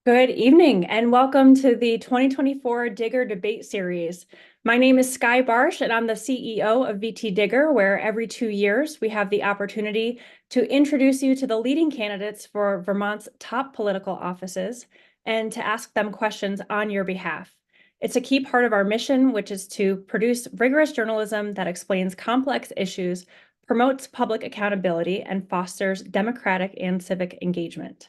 Good evening and welcome to the 2024 Digger Debate Series. My name is Sky Barsh and I'm the CEO of VTDigger, where every 2 years we have the opportunity to introduce you to the leading candidates for Vermont's top political offices and to ask them questions on your behalf. It's a key part of our mission, which is to produce rigorous journalism that explains complex issues, promotes public accountability, and fosters democratic and civic engagement.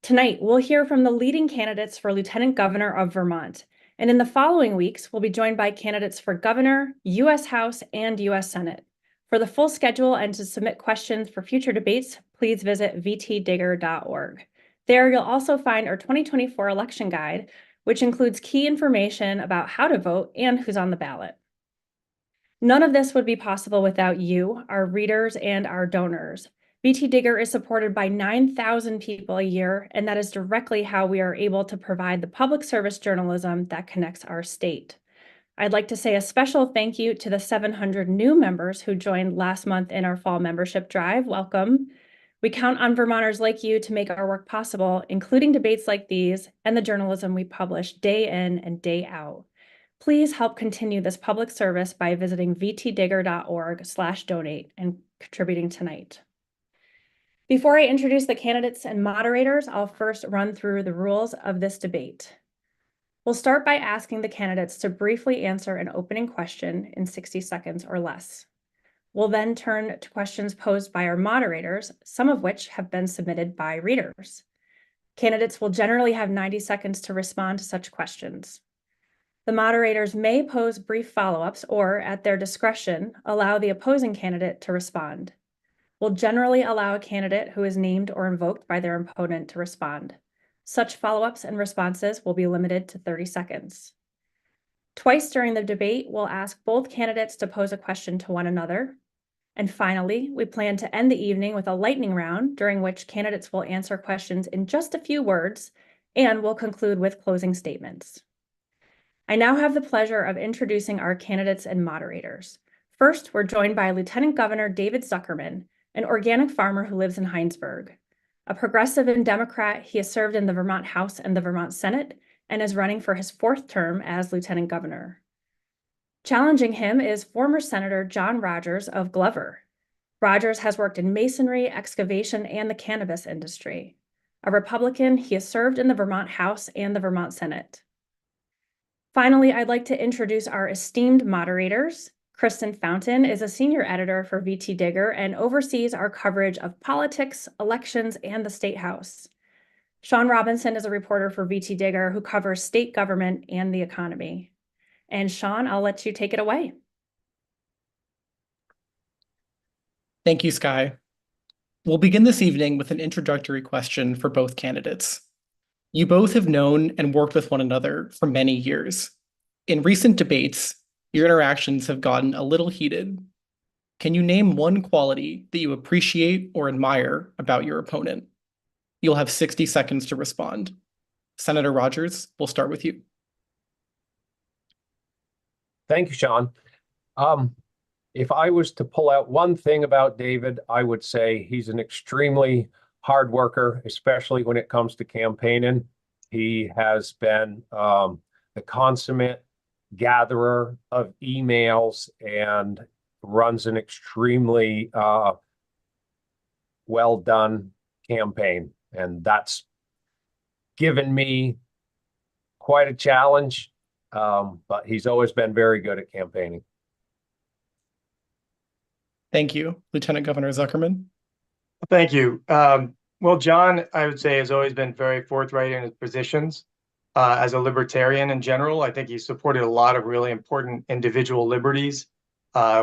Tonight, we'll hear from the leading candidates for Lieutenant Governor of Vermont. And in the following weeks, we'll be joined by candidates for Governor, U.S. House, and U.S. Senate. For the full schedule and to submit questions for future debates, please visit VTDigger.org. There, you'll also find our 2024 election guide, which includes key information about how to vote and who's on the ballot. None of this would be possible without you, our readers, and our donors. VTDigger is supported by 9,000 people a year, and that is directly how we are able to provide the public service journalism that connects our state. I'd like to say a special thank you to the 700 new members who joined last month in our fall membership drive. Welcome. We count on Vermonters like you to make our work possible, including debates like these and the journalism we publish day in and day out. Please help continue this public service by visiting vtdigger.org/donate and contributing tonight. Before I introduce the candidates and moderators, I'll first run through the rules of this debate. We'll start by asking the candidates to briefly answer an opening question in 60 seconds or less. We'll then turn to questions posed by our moderators, some of which have been submitted by readers. Candidates will generally have 90 seconds to respond to such questions. The moderators may pose brief follow-ups or, at their discretion, allow the opposing candidate to respond. We'll generally allow a candidate who is named or invoked by their opponent to respond. Such follow-ups and responses will be limited to 30 seconds. Twice during the debate, we'll ask both candidates to pose a question to one another. And finally, we plan to end the evening with a lightning round during which candidates will answer questions in just a few words, and we'll conclude with closing statements. I now have the pleasure of introducing our candidates and moderators. First, we're joined by Lieutenant Governor David Zuckerman, an organic farmer who lives in Heinsberg. A progressive and Democrat, he has served in the Vermont House and the Vermont Senate and is running for his 4th term as Lieutenant Governor. Challenging him is former Senator John Rodgers of Glover. Rodgers has worked in masonry, excavation, and the cannabis industry. A Republican, he has served in the Vermont House and the Vermont Senate. Finally, I'd like to introduce our esteemed moderators. Kristen Fountain is a senior editor for VTDigger and oversees our coverage of politics, elections, and the State House. Sean Robinson is a reporter for VTDigger who covers state government and the economy. And Sean, I'll let you take it away. Thank you, Sky. We'll begin this evening with an introductory question for both candidates. You both have known and worked with one another for many years. In recent debates, your interactions have gotten a little heated. Can you name one quality that you appreciate or admire about your opponent? You'll have 60 seconds to respond. Senator Rodgers, we'll start with you. Thank you, Sean. If I was to pull out one thing about David, I would say he's an extremely hard worker, especially when it comes to campaigning. He has been the consummate gatherer of emails and runs an extremely well done campaign. And that's given me quite a challenge, but he's always been very good at campaigning. Thank you. Lieutenant Governor Zuckerman. Thank you. Well, John, I would say, has always been very forthright in his positions. As a libertarian in general, I think he supported a lot of really important individual liberties.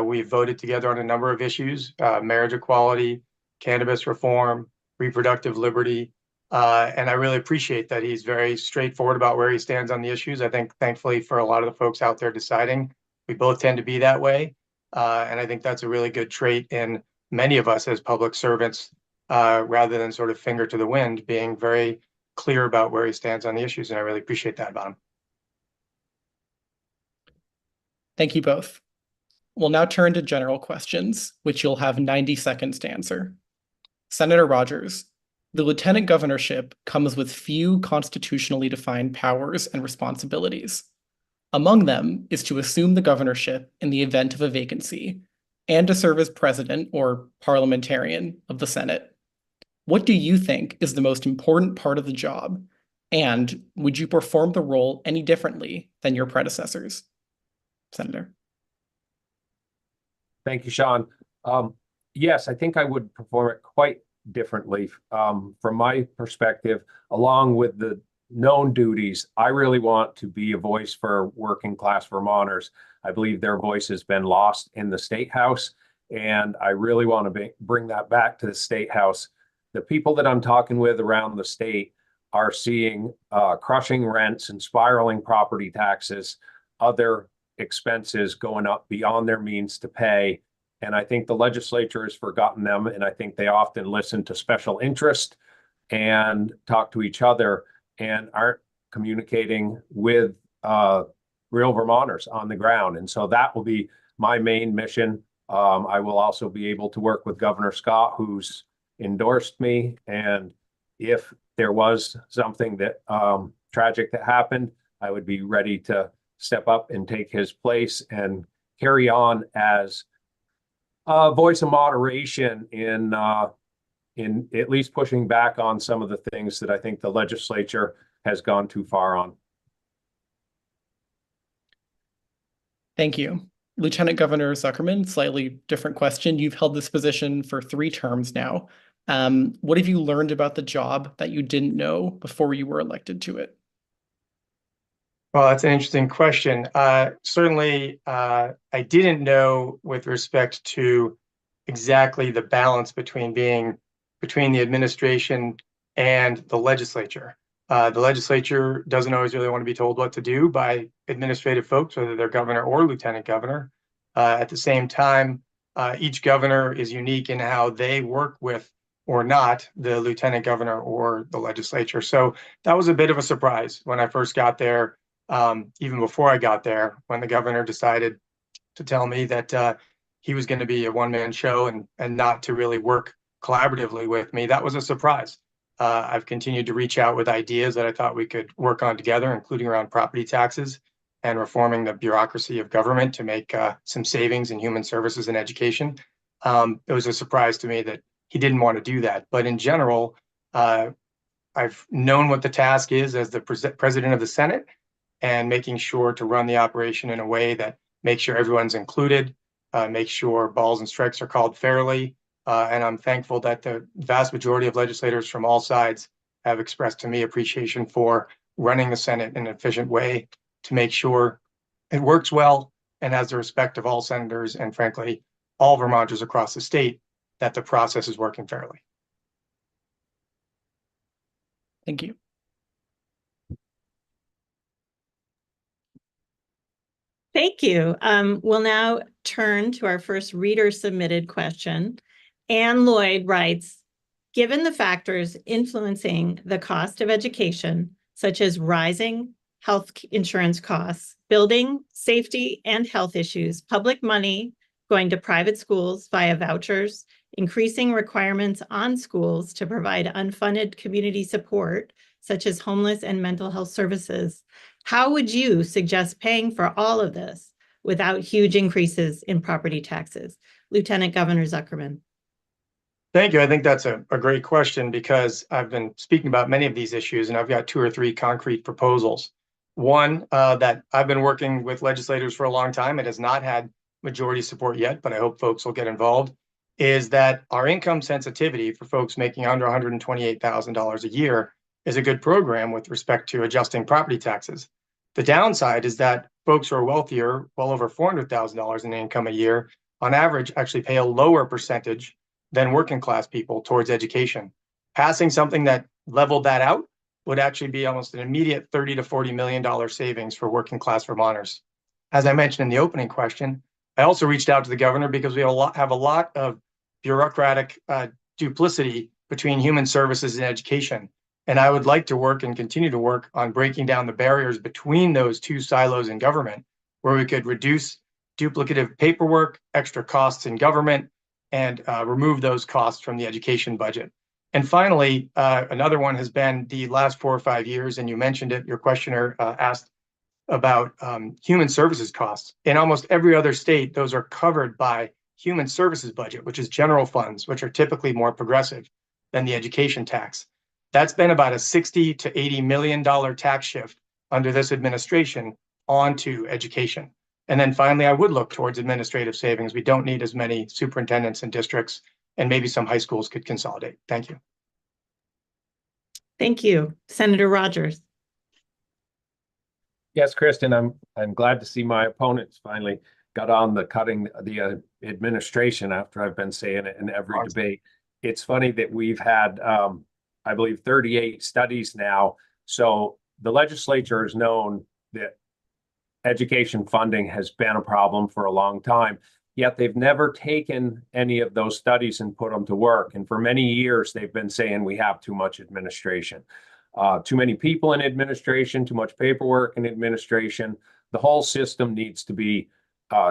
We voted together on a number of issues, marriage equality, cannabis reform, reproductive liberty. And I really appreciate that he's very straightforward about where he stands on the issues. I think, thankfully, for a lot of the folks out there deciding, we both tend to be that way. And I think that's a really good trait in many of us as public servants, rather than sort of finger to the wind, being very clear about where he stands on the issues. And I really appreciate that about him. Thank you both. We'll now turn to general questions, which you'll have 90 seconds to answer. Senator Rodgers, The lieutenant governorship comes with few constitutionally defined powers and responsibilities. Among them is to assume the governorship in the event of a vacancy and to serve as president or parliamentarian of the Senate. What do you think is the most important part of the job? And would you perform the role any differently than your predecessors? Senator. Thank you, Sean. Yes, I think I would perform it quite differently. From my perspective, along with the known duties, I really want to be a voice for working class Vermonters. I believe their voice has been lost in the State House, and I really want to bring that back to the State House. The people that I'm talking with around the state are seeing crushing rents and spiraling property taxes, other expenses going up beyond their means to pay. And I think the legislature has forgotten them. And I think they often listen to special interest and talk to each other and aren't communicating with real Vermonters on the ground. And so that will be my main mission. I will also be able to work with Governor Scott, who's endorsed me. And if there was something that tragic that happened, I would be ready to step up and take his place and carry on as a voice of moderation in at least pushing back on some of the things that I think the legislature has gone too far on. Thank you. Lieutenant Governor Zuckerman, slightly different question. You've held this position for 3 terms now. What have you learned about the job that you didn't know before you were elected to it? Well, that's an interesting question. Certainly, I didn't know with respect to exactly the balance between the administration and the legislature. The legislature doesn't always really want to be told what to do by administrative folks, whether they're governor or lieutenant governor. At the same time, each governor is unique in how they work with or not the lieutenant governor or the legislature. So that was a bit of a surprise when I first got there. Even before I got there, when the governor decided to tell me that he was going to be a one-man show and not to really work collaboratively with me, that was a surprise. I've continued to reach out with ideas that I thought we could work on together, including around property taxes and reforming the bureaucracy of government to make some savings in human services and education. It was a surprise to me that he didn't want to do that. But in general, I've known what the task is as the president of the Senate, and making sure to run the operation in a way that makes sure everyone's included, make sure balls and strikes are called fairly. And I'm thankful that the vast majority of legislators from all sides have expressed to me appreciation for running the Senate in an efficient way to make sure it works well and has the respect of all senators and, frankly, all Vermonters across the state, that the process is working fairly. Thank you. Thank you. We'll now turn to our first reader-submitted question. Ann Lloyd writes, given the factors influencing the cost of education, such as rising health insurance costs, building, safety, and health issues, public money going to private schools via vouchers, increasing requirements on schools to provide unfunded community support, such as homeless and mental health services, how would you suggest paying for all of this without huge increases in property taxes? Lieutenant Governor Zuckerman. Thank you. I think that's a great question because I've been speaking about many of these issues and I've got 2 or 3 concrete proposals. One that I've been working with legislators for a long time. It has not had majority support yet, but I hope folks will get involved, is that our income sensitivity for folks making under $128,000 a year is a good program with respect to adjusting property taxes. The downside is that folks who are wealthier, well over $400,000 in income a year, on average, actually pay a lower percentage than working class people towards education. Passing something that leveled that out would actually be almost an immediate $30 to $40 million savings for working class Vermonters. As I mentioned in the opening question, I also reached out to the governor because we have a lot of bureaucratic duplicity between human services and education. And I would like to work and continue to work on breaking down the barriers between those 2 silos in government, where we could reduce duplicative paperwork, extra costs in government, and remove those costs from the education budget. And finally, another one has been the last 4 or 5 years, and you mentioned it, your questioner asked about human services costs. In almost every other state, those are covered by human services budget, which is general funds, which are typically more progressive than the education tax. That's been about a $60 to $80 million tax shift under this administration onto education. And then finally, I would look towards administrative savings. We don't need as many superintendents and districts, and maybe some high schools could consolidate. Thank you. Thank you. Senator Rodgers. Yes, Kristen, I'm glad to see my opponents finally got on the cutting the administration after I've been saying it in every debate. It's funny that we've had, I believe, 38 studies now. So the legislature has known that education funding has been a problem for a long time, yet they've never taken any of those studies and put them to work. And for many years, they've been saying we have too much administration. Too many people in administration, too much paperwork in administration. The whole system needs to be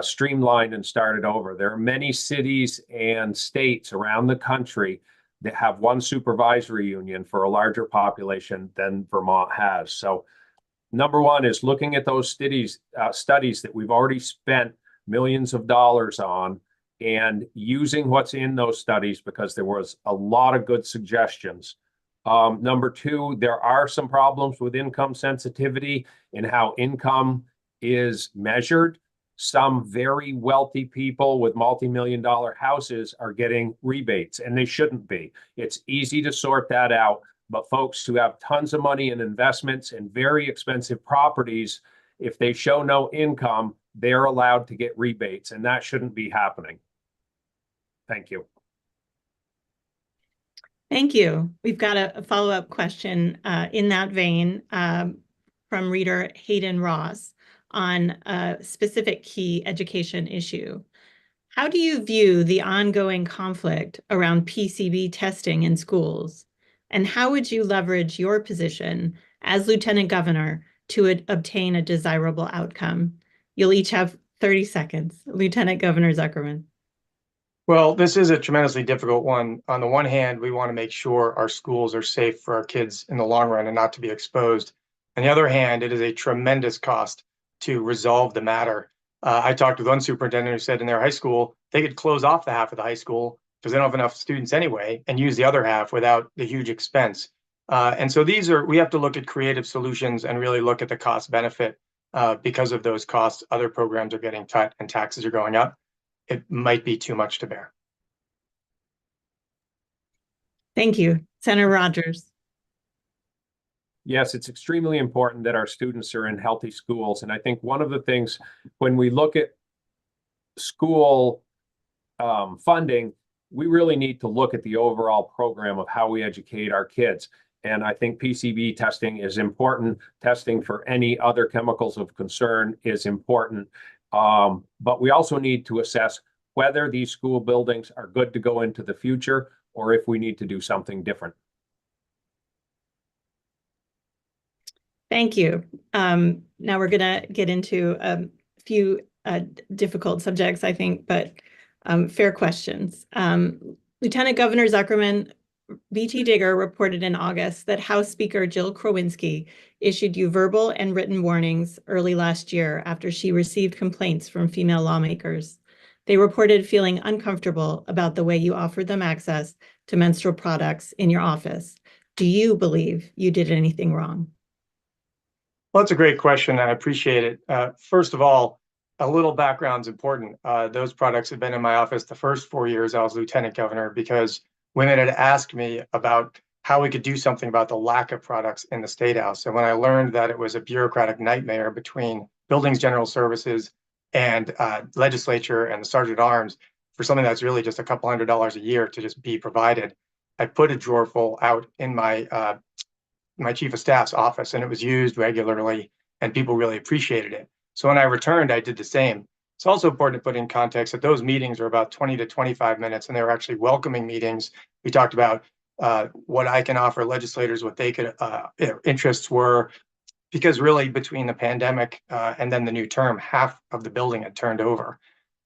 streamlined and started over. There are many cities and states around the country that have one supervisory union for a larger population than Vermont has. So number one is looking at those studies that we've already spent millions of dollars on and using what's in those studies, because there was a lot of good suggestions. Number two, there are some problems with income sensitivity and how income is measured. Some very wealthy people with multi-million-dollar houses are getting rebates, and they shouldn't be. It's easy to sort that out, but folks who have tons of money in investments and very expensive properties, if they show no income, they're allowed to get rebates, and that shouldn't be happening. Thank you. Thank you. We've got a follow-up question in that vein from reader Hayden Ross on a specific key education issue. How do you view the ongoing conflict around PCB testing in schools? And how would you leverage your position as Lieutenant Governor to obtain a desirable outcome? You'll each have 30 seconds. Lieutenant Governor Zuckerman. Well, this is a tremendously difficult one. On the one hand, we want to make sure our schools are safe for our kids in the long run and not to be exposed. On the other hand, it is a tremendous cost to resolve the matter. I talked with one superintendent who said in their high school, they could close off the half of the high school because they don't have enough students anyway and use the other half without the huge expense. And so we have to look at creative solutions and really look at the cost benefit. Because of those costs, other programs are getting cut and taxes are going up. It might be too much to bear. Thank you. Senator Rodgers. Yes, it's extremely important that our students are in healthy schools. And I think one of the things when we look at school funding, we really need to look at the overall program of how we educate our kids. And I think PCB testing is important. Testing for any other chemicals of concern is important. But we also need to assess whether these school buildings are good to go into the future or if we need to do something different. Thank you. Now we're going to get into a few difficult subjects, I think, but fair questions. Lieutenant Governor Zuckerman, VTDigger reported in August that House Speaker Jill Krowinski issued you verbal and written warnings early last year after she received complaints from female lawmakers. They reported feeling uncomfortable about the way you offered them access to menstrual products in your office. Do you believe you did anything wrong? Well, that's a great question. I appreciate it. First of all, a little background is important. Those products have been in my office the first 4 years I was lieutenant governor because women had asked me about how we could do something about the lack of products in the State House. And when I learned that it was a bureaucratic nightmare between Buildings General Services and legislature and the Sergeant at Arms for something that's really just a couple $100 a year to just be provided, I put a drawer full out in my my chief of staff's office, and it was used regularly, and people really appreciated it. So when I returned, I did the same. It's also important to put in context that those meetings were about 20 to 25 minutes, and they were actually welcoming meetings. We talked about what I can offer legislators, what they could interests were, because really between the pandemic and then the new term, half of the building had turned over.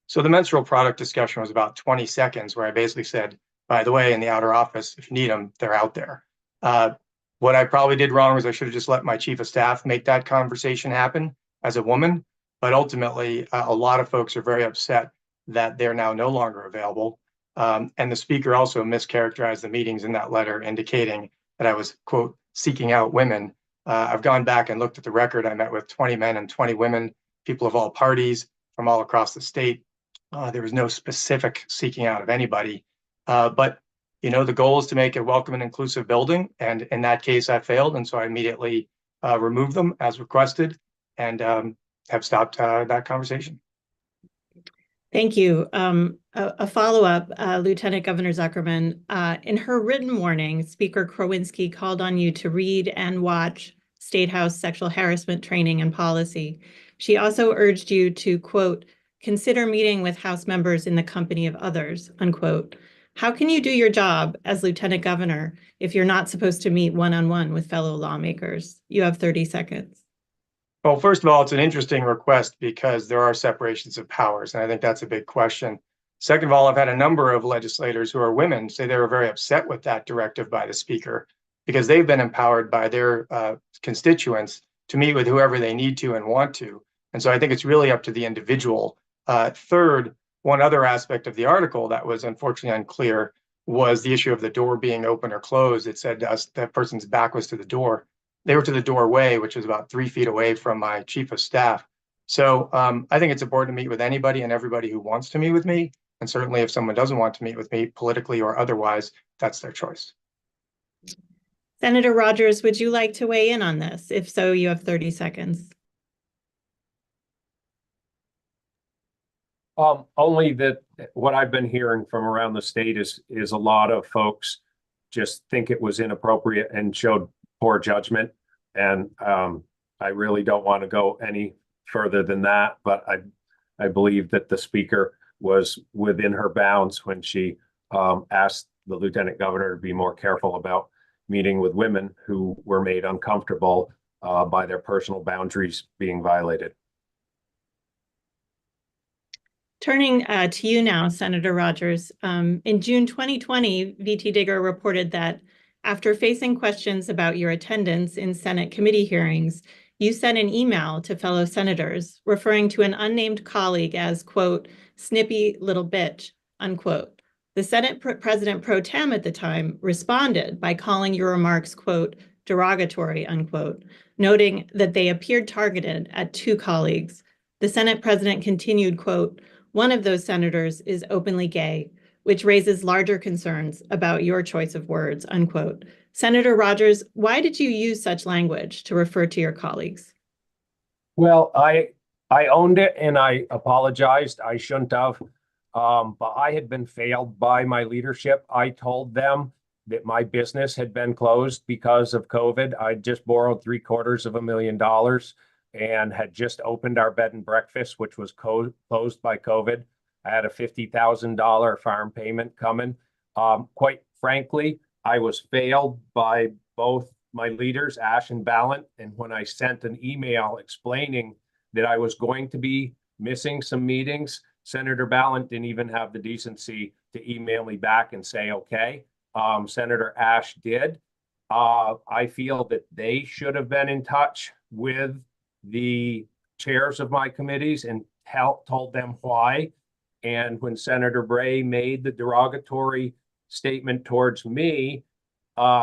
So the menstrual product discussion was about 20 seconds, where I basically said, by the way, in the outer office, if you need them, they're out there. What I probably did wrong was I should have just let my chief of staff make that conversation happen as a woman. But ultimately, a lot of folks are very upset that they're now no longer available. And the speaker also mischaracterized the meetings in that letter, indicating that I was, quote, seeking out women. I've gone back and looked at the record. I met with 20 men and 20 women, people of all parties from all across the state. There was no specific seeking out of anybody. But the goal is to make a welcome and inclusive building. And in that case, I failed. And so I immediately removed them as requested and have stopped that conversation. Thank you. A follow-up, Lieutenant Governor Zuckerman, in her written warning, Speaker Krowinski called on you to read and watch State House sexual harassment training and policy. She also urged you to, quote, consider meeting with House members in the company of others, unquote. How can you do your job as Lieutenant Governor if you're not supposed to meet one-on-one with fellow lawmakers? You have 30 seconds. Well, first of all, it's an interesting request because there are separations of powers, and I think that's a big question. Second of all, I've had a number of legislators who are women say they were very upset with that directive by the speaker because they've been empowered by their constituents to meet with whoever they need to and want to. And so I think it's really up to the individual. Third, one other aspect of the article that was unfortunately unclear was the issue of the door being open or closed. It said that person's back was to the door. They were to the doorway, which is about 3 feet away from my chief of staff. So I think it's important to meet with anybody and everybody who wants to meet with me. And certainly if someone doesn't want to meet with me politically or otherwise, that's their choice. Senator Rodgers, would you like to weigh in on this? If so, you have 30 seconds. Only that what I've been hearing from around the state is a lot of folks just think it was inappropriate and showed poor judgment. And I really don't want to go any further than that, but I believe that the speaker was within her bounds when she asked the lieutenant governor to be more careful about meeting with women who were made uncomfortable by their personal boundaries being violated. Turning to you now, Senator Rodgers. In June 2020, VTDigger reported that after facing questions about your attendance in Senate committee hearings, you sent an email to fellow senators referring to an unnamed colleague as, quote, snippy little bitch, unquote. The Senate President pro tem at the time responded by calling your remarks, quote, derogatory, unquote, noting that they appeared targeted at 2 colleagues. The Senate President continued, quote, one of those senators is openly gay, which raises larger concerns about your choice of words, unquote. Senator Rodgers, why did you use such language to refer to your colleagues? Well, I owned it and I apologized. I shouldn't have, but I had been failed by my leadership. I told them that my business had been closed because of COVID. I just borrowed $750,000 and had just opened our bed and breakfast, which was closed by COVID. I had a $50,000 farm payment coming. Quite frankly, I was failed by both my leaders, Ash and Ballant. And when I sent an email explaining that I was going to be missing some meetings, Senator Ballant didn't even have the decency to email me back and say, okay. Senator Ash did. I feel that they should have been in touch with the chairs of my committees and told them why. And when Senator Bray made the derogatory statement towards me,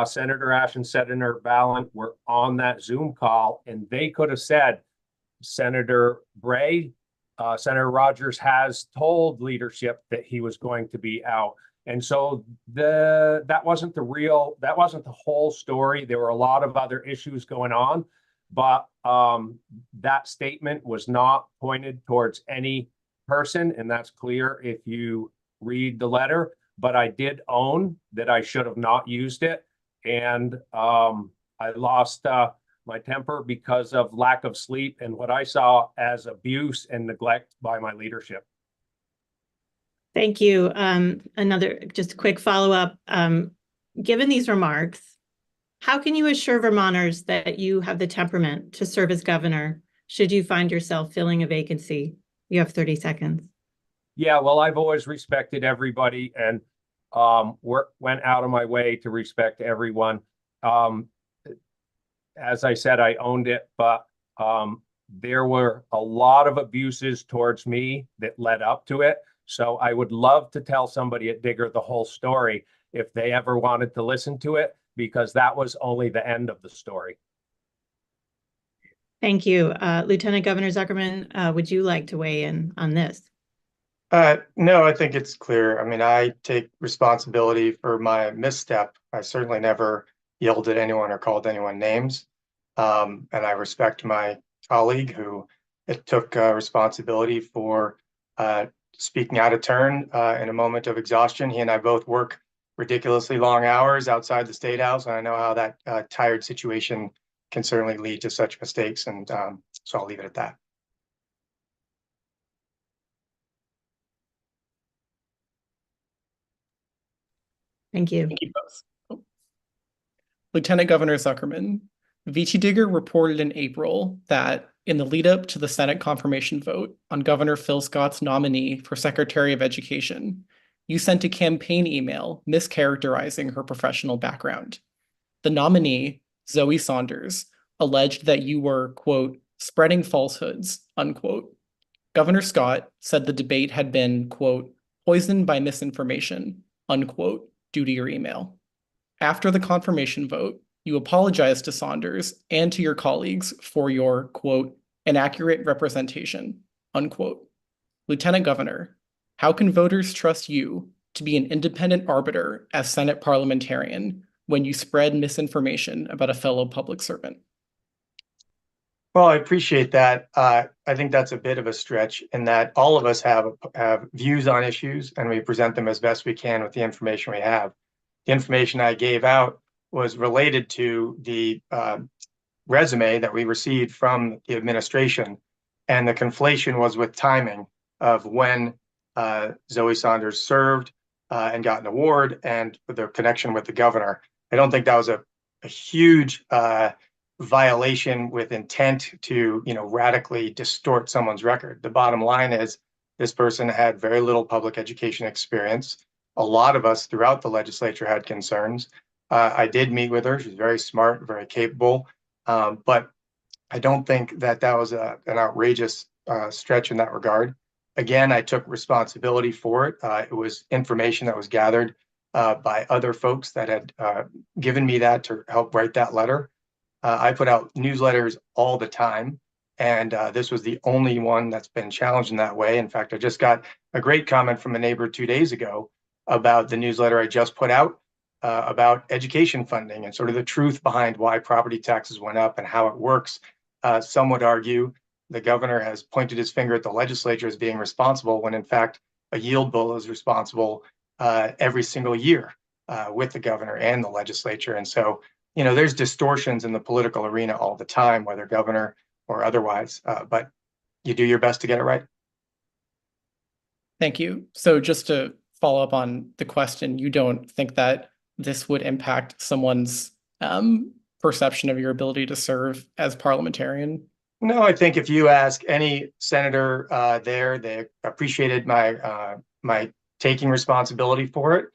Senator Ash and Senator Ballant were on that Zoom call, and they could have said, Senator Bray, Senator Rodgers has told leadership that he was going to be out. And so that wasn't the whole story. There were a lot of other issues going on, but that statement was not pointed towards any person, and that's clear if you read the letter. But I did own that I should have not used it, and I lost my temper because of lack of sleep and what I saw as abuse and neglect by my leadership. Thank you. Just a quick follow-up. Given these remarks, how can you assure Vermonters that you have the temperament to serve as governor should you find yourself filling a vacancy? You have 30 seconds. Yeah, well, I've always respected everybody, and went out of my way to respect everyone. As I said, I owned it, but there were a lot of abuses towards me that led up to it. So I would love to tell somebody at Digger the whole story if they ever wanted to listen to it, because that was only the end of the story. Thank you. Lieutenant Governor Zuckerman, would you like to weigh in on this? No, I think it's clear. I mean, I take responsibility for my misstep. I certainly never yelled at anyone or called anyone names. And I respect my colleague who took responsibility for speaking out of turn in a moment of exhaustion. He and I both work ridiculously long hours outside the State House, and I know how that tired situation can certainly lead to such mistakes. And so I'll leave it at that. Thank you. Thank you both. Lieutenant Governor Zuckerman, VTDigger reported in April that in the lead up to the Senate confirmation vote on Governor Phil Scott's nominee for Secretary of Education, you sent a campaign email mischaracterizing her professional background. The nominee, Zoe Saunders, alleged that you were, quote, spreading falsehoods, unquote. Governor Scott said the debate had been, quote, poisoned by misinformation, unquote, due to your email. After the confirmation vote, you apologized to Saunders and to your colleagues for your, quote, inaccurate representation, unquote. Lieutenant Governor, how can voters trust you to be an independent arbiter as Senate parliamentarian when you spread misinformation about a fellow public servant? Well, I appreciate that. I think that's a bit of a stretch in that all of us have views on issues and we present them as best we can with the information we have. The information I gave out was related to the resume that we received from the administration, and the conflation was with timing of when Zoe Saunders served and got an award and the connection with the governor. I don't think that was a huge violation with intent to, radically distort someone's record. The bottom line is this person had very little public education experience. A lot of us throughout the legislature had concerns. I did meet with her. She's very smart, very capable, but I don't think that was an outrageous stretch in that regard. Again, I took responsibility for it. It was information that was gathered by other folks that had given me that to help write that letter. I put out newsletters all the time, and this was the only one that's been challenged in that way. In fact, I just got a great comment from a neighbor 2 days ago about the newsletter I just put out about education funding and sort of the truth behind why property taxes went up and how it works. Some would argue the governor has pointed his finger at the legislature as being responsible when in fact a yield bill is responsible every single year with the governor and the legislature. And so, there's distortions in the political arena all the time, whether governor or otherwise, but you do your best to get it right. Thank you. So just to follow up on the question, you don't think that this would impact someone's perception of your ability to serve as parliamentarian? No, I think if you ask any senator there, they appreciated my taking responsibility for it.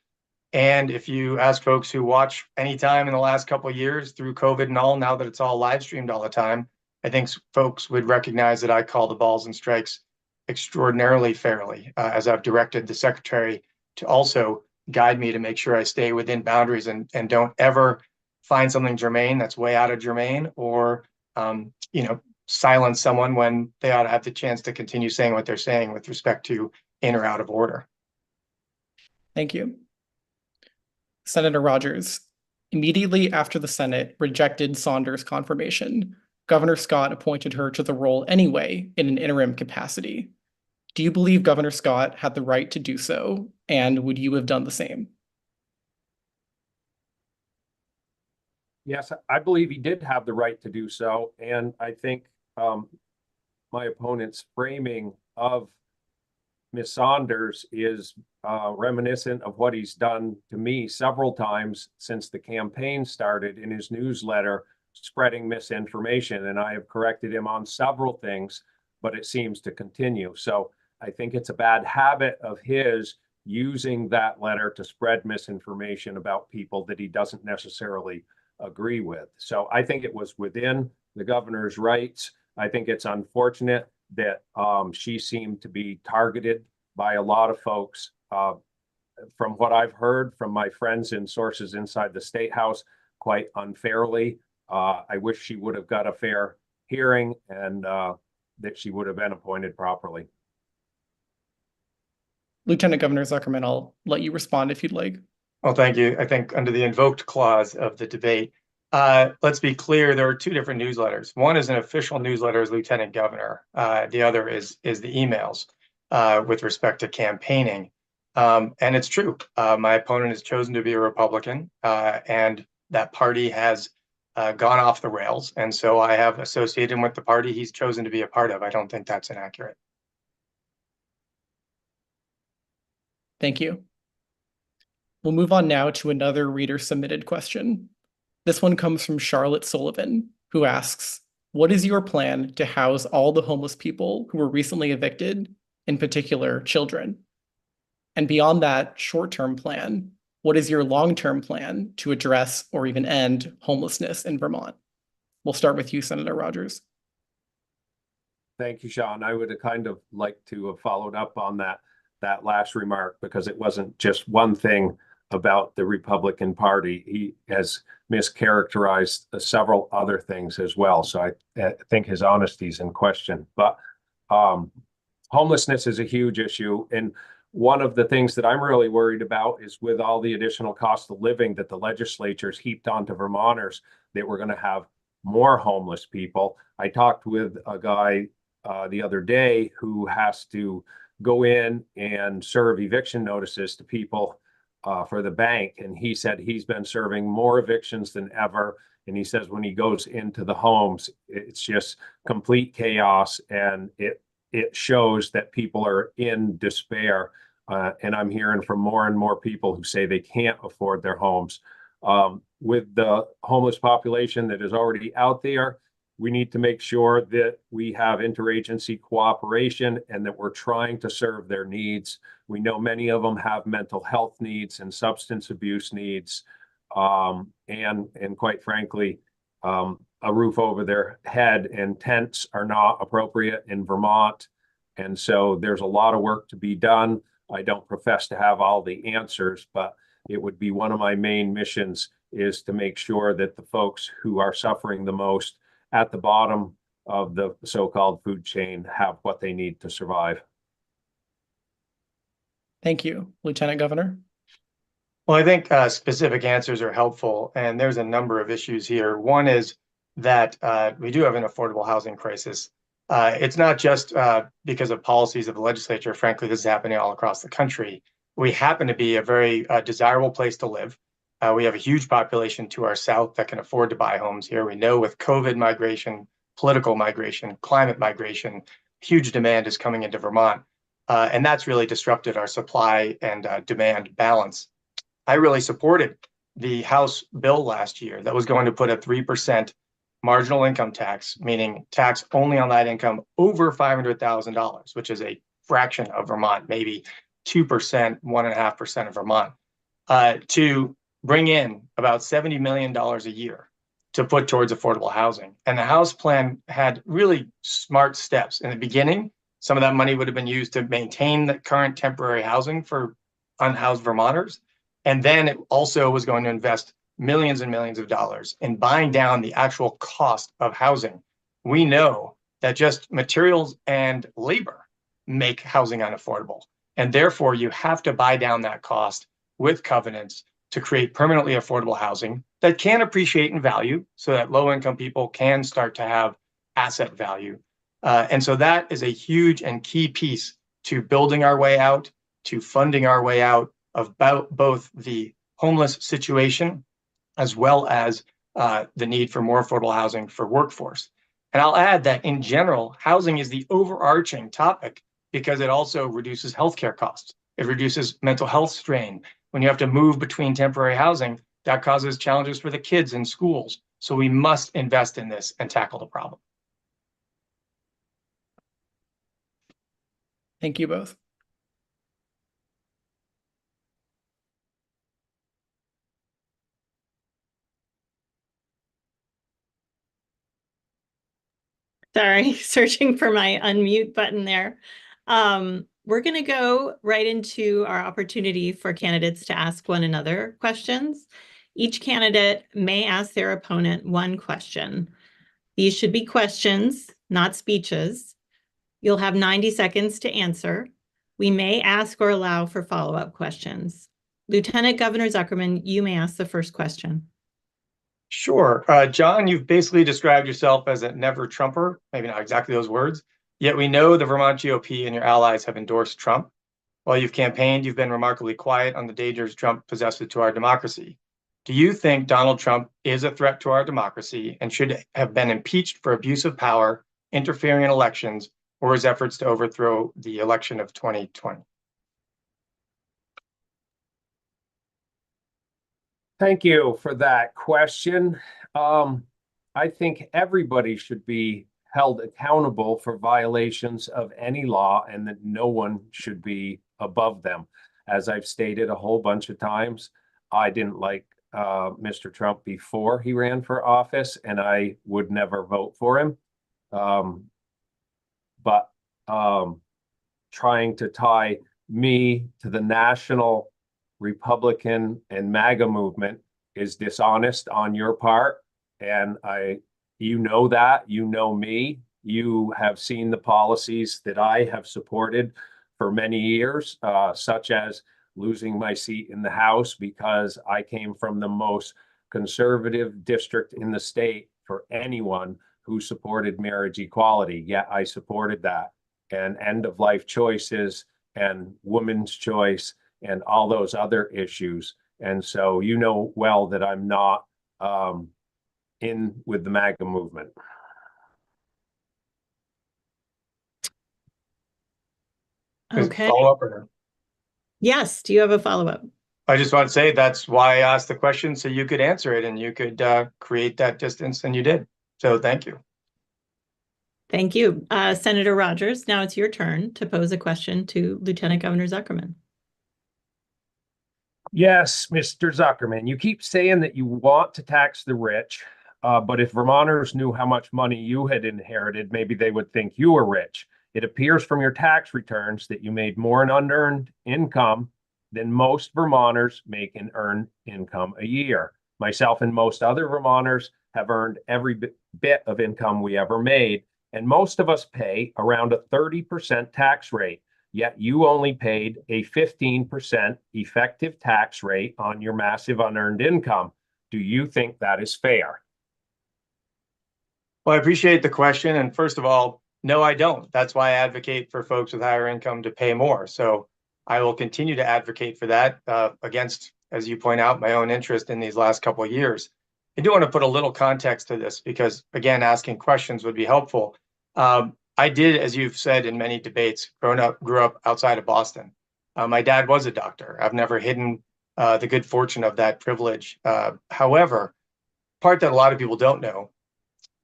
And if you ask folks who watch anytime in the last couple of years through COVID and all, now that it's all live streamed all the time, I think folks would recognize that I call the balls and strikes extraordinarily fairly, as I've directed the secretary to also guide me to make sure I stay within boundaries and don't ever find something germane that's way out of germane or, silence someone when they ought to have the chance to continue saying what they're saying with respect to in or out of order. Thank you. Senator Rodgers, immediately after the Senate rejected Saunders' confirmation, Governor Scott appointed her to the role anyway in an interim capacity. Do you believe Governor Scott had the right to do so, and would you have done the same? Yes, I believe he did have the right to do so, and I think my opponent's framing of Ms. Saunders is reminiscent of what he's done to me several times since the campaign started in his newsletter, spreading misinformation. And I have corrected him on several things, but it seems to continue. So I think it's a bad habit of his using that letter to spread misinformation about people that he doesn't necessarily agree with. So I think it was within the governor's rights. I think it's unfortunate that she seemed to be targeted by a lot of folks. From what I've heard from my friends and sources inside the State House, quite unfairly. I wish she would have got a fair hearing and that she would have been appointed properly. Lieutenant Governor Zuckerman, I'll let you respond if you'd like. Well, thank you. I think under the invoked clause of the debate, let's be clear, there are two different newsletters. One is an official newsletter as Lieutenant Governor. The other is the emails with respect to campaigning. And it's true. My opponent has chosen to be a Republican, and that party has gone off the rails. And so I have associated him with the party he's chosen to be a part of. I don't think that's inaccurate. Thank you. We'll move on now to another reader-submitted question. This one comes from Charlotte Sullivan, who asks, what is your plan to house all the homeless people who were recently evicted, in particular children? And beyond that short-term plan, what is your long-term plan to address or even end homelessness in Vermont? We'll start with you, Senator Rodgers. Thank you, Sean. I would have kind of liked to have followed up on that last remark, because it wasn't just one thing about the Republican Party. He has mischaracterized several other things as well. So I think his honesty is in question. But homelessness is a huge issue. And one of the things that I'm really worried about is with all the additional cost of living that the legislature's heaped onto Vermonters, that we're going to have more homeless people. I talked with a guy the other day who has to go in and serve eviction notices to people for the bank. And he said he's been serving more evictions than ever. And he says when he goes into the homes, it's just complete chaos. And it shows that people are in despair. And I'm hearing from more and more people who say they can't afford their homes. With the homeless population that is already out there, we need to make sure that we have interagency cooperation and that we're trying to serve their needs. We know many of them have mental health needs and substance abuse needs, and quite frankly, a roof over their head and tents are not appropriate in Vermont. And so there's a lot of work to be done. I don't profess to have all the answers, but it would be one of my main missions is to make sure that the folks who are suffering the most at the bottom of the so-called food chain have what they need to survive. Thank you, Lieutenant Governor. Well, I think specific answers are helpful, and there's a number of issues here. One is that we do have an affordable housing crisis. It's not just because of policies of the legislature. Frankly, this is happening all across the country. We happen to be a very desirable place to live. We have a huge population to our south that can afford to buy homes here. We know with COVID migration, political migration, climate migration, huge demand is coming into Vermont. And that's really disrupted our supply and demand balance. I really supported the House bill last year that was going to put a 3% marginal income tax, meaning tax only on that income over $500,000, which is a fraction of Vermont, maybe 2%, 1.5% of Vermont, to bring in about $70 million a year to put towards affordable housing. And the House plan had really smart steps. In the beginning, some of that money would have been used to maintain the current temporary housing for unhoused Vermonters. And then it also was going to invest millions and millions of dollars in buying down the actual cost of housing. We know that just materials and labor make housing unaffordable. And therefore, you have to buy down that cost with covenants to create permanently affordable housing that can appreciate in value so that low-income people can start to have asset value. And so that is a huge and key piece to building our way out, to funding our way out of both the homeless situation as well as the need for more affordable housing for workforce. And I'll add that in general, housing is the overarching topic because it also reduces healthcare costs. It reduces mental health strain. When you have to move between temporary housing, that causes challenges for the kids in schools. So we must invest in this and tackle the problem. Thank you both. Sorry, searching for my unmute button there. We're going to go right into our opportunity for candidates to ask one another questions. Each candidate may ask their opponent one question. These should be questions, not speeches. You'll have 90 seconds to answer. We may ask or allow for follow-up questions. Lieutenant Governor Zuckerman, you may ask the first question. Sure. John, you've basically described yourself as a never Trumper, maybe not exactly those words, yet we know the Vermont GOP and your allies have endorsed Trump. While you've campaigned, you've been remarkably quiet on the dangers Trump possesses to our democracy. Do you think Donald Trump is a threat to our democracy and should have been impeached for abuse of power, interfering in elections, or his efforts to overthrow the election of 2020? Thank you for that question. I think everybody should be held accountable for violations of any law and that no one should be above them. As I've stated a whole bunch of times, I didn't like Mr. Trump before he ran for office, and I would never vote for him. But trying to tie me to the national Republican and MAGA movement is dishonest on your part. And you know that, you know me, you have seen the policies that I have supported for many years, such as losing my seat in the House because I came from the most conservative district in the state for anyone who supported marriage equality. Yet I supported that, and end of life choices and women's choice and all those other issues. And so you know well that I'm not in with the MAGA movement. Okay. Follow up or no? Yes. Do you have a follow-up? I just want to say that's why I asked the question, so you could answer it and you could create that distance, and you did. So thank you. Thank you. Senator Rodgers, now it's your turn to pose a question to Lieutenant Governor Zuckerman. Yes, Mr. Zuckerman, you keep saying that you want to tax the rich, but if Vermonters knew how much money you had inherited, maybe they would think you were rich. It appears from your tax returns that you made more in unearned income than most Vermonters make in earned income a year. Myself and most other Vermonters have earned every bit of income we ever made, and most of us pay around a 30% tax rate. Yet you only paid a 15% effective tax rate on your massive unearned income. Do you think that is fair? Well, I appreciate the question. And first of all, no, I don't. That's why I advocate for folks with higher income to pay more. So I will continue to advocate for that against, as you point out, my own interest in these last couple of years. I do want to put a little context to this because, again, asking questions would be helpful. I did, as you've said in many debates, grew up outside of Boston. My dad was a doctor. I've never hidden the good fortune of that privilege. However, part that a lot of people don't know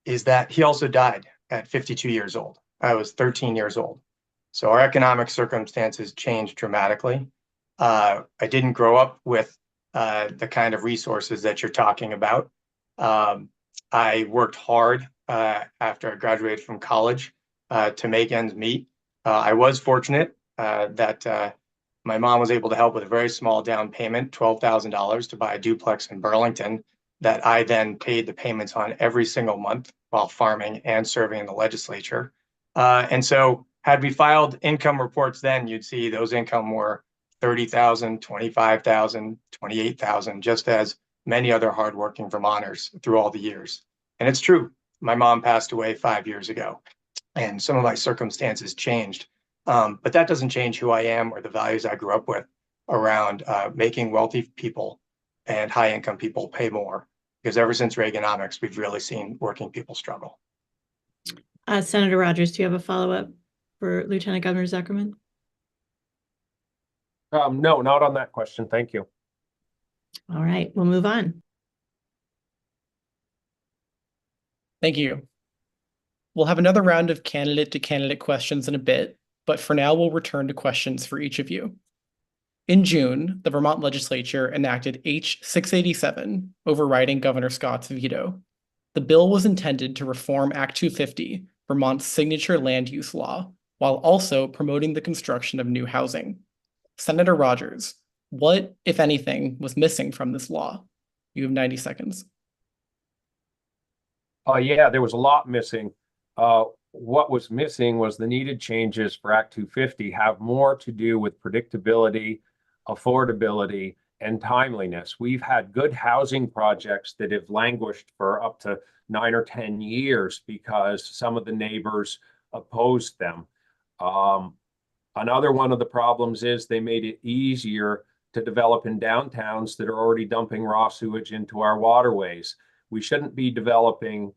is that he also died at 52 years old. I was 13 years old. So our economic circumstances changed dramatically. I didn't grow up with the kind of resources that you're talking about. I worked hard after I graduated from college to make ends meet. I was fortunate that my mom was able to help with a very small down payment, $12,000, to buy a duplex in Burlington that I then paid the payments on every single month while farming and serving in the legislature. And so had we filed income reports then, you'd see those income were $30,000, $25,000, $28,000, just as many other hardworking Vermonters through all the years. And it's true, my mom passed away 5 years ago, and some of my circumstances changed. But that doesn't change who I am or the values I grew up with around making wealthy people and high income people pay more. Because ever since Reaganomics, we've really seen working people struggle. Senator Rodgers, do you have a follow-up for Lieutenant Governor Zuckerman? No, not on that question. Thank you. All right, we'll move on. Thank you. We'll have another round of candidate-to-candidate questions in a bit, but for now we'll return to questions for each of you. In June, the Vermont legislature enacted H. 687, overriding Governor Scott's veto. The bill was intended to reform Act 250, Vermont's signature land use law, while also promoting the construction of new housing. Senator Rodgers, what, if anything, was missing from this law? You have 90 seconds. Yeah, there was a lot missing. What was missing was the needed changes for Act 250 have more to do with predictability, affordability, and timeliness. We've had good housing projects that have languished for up to 9 or 10 years because some of the neighbors opposed them. Another one of the problems is they made it easier to develop in downtowns that are already dumping raw sewage into our waterways. We shouldn't be developing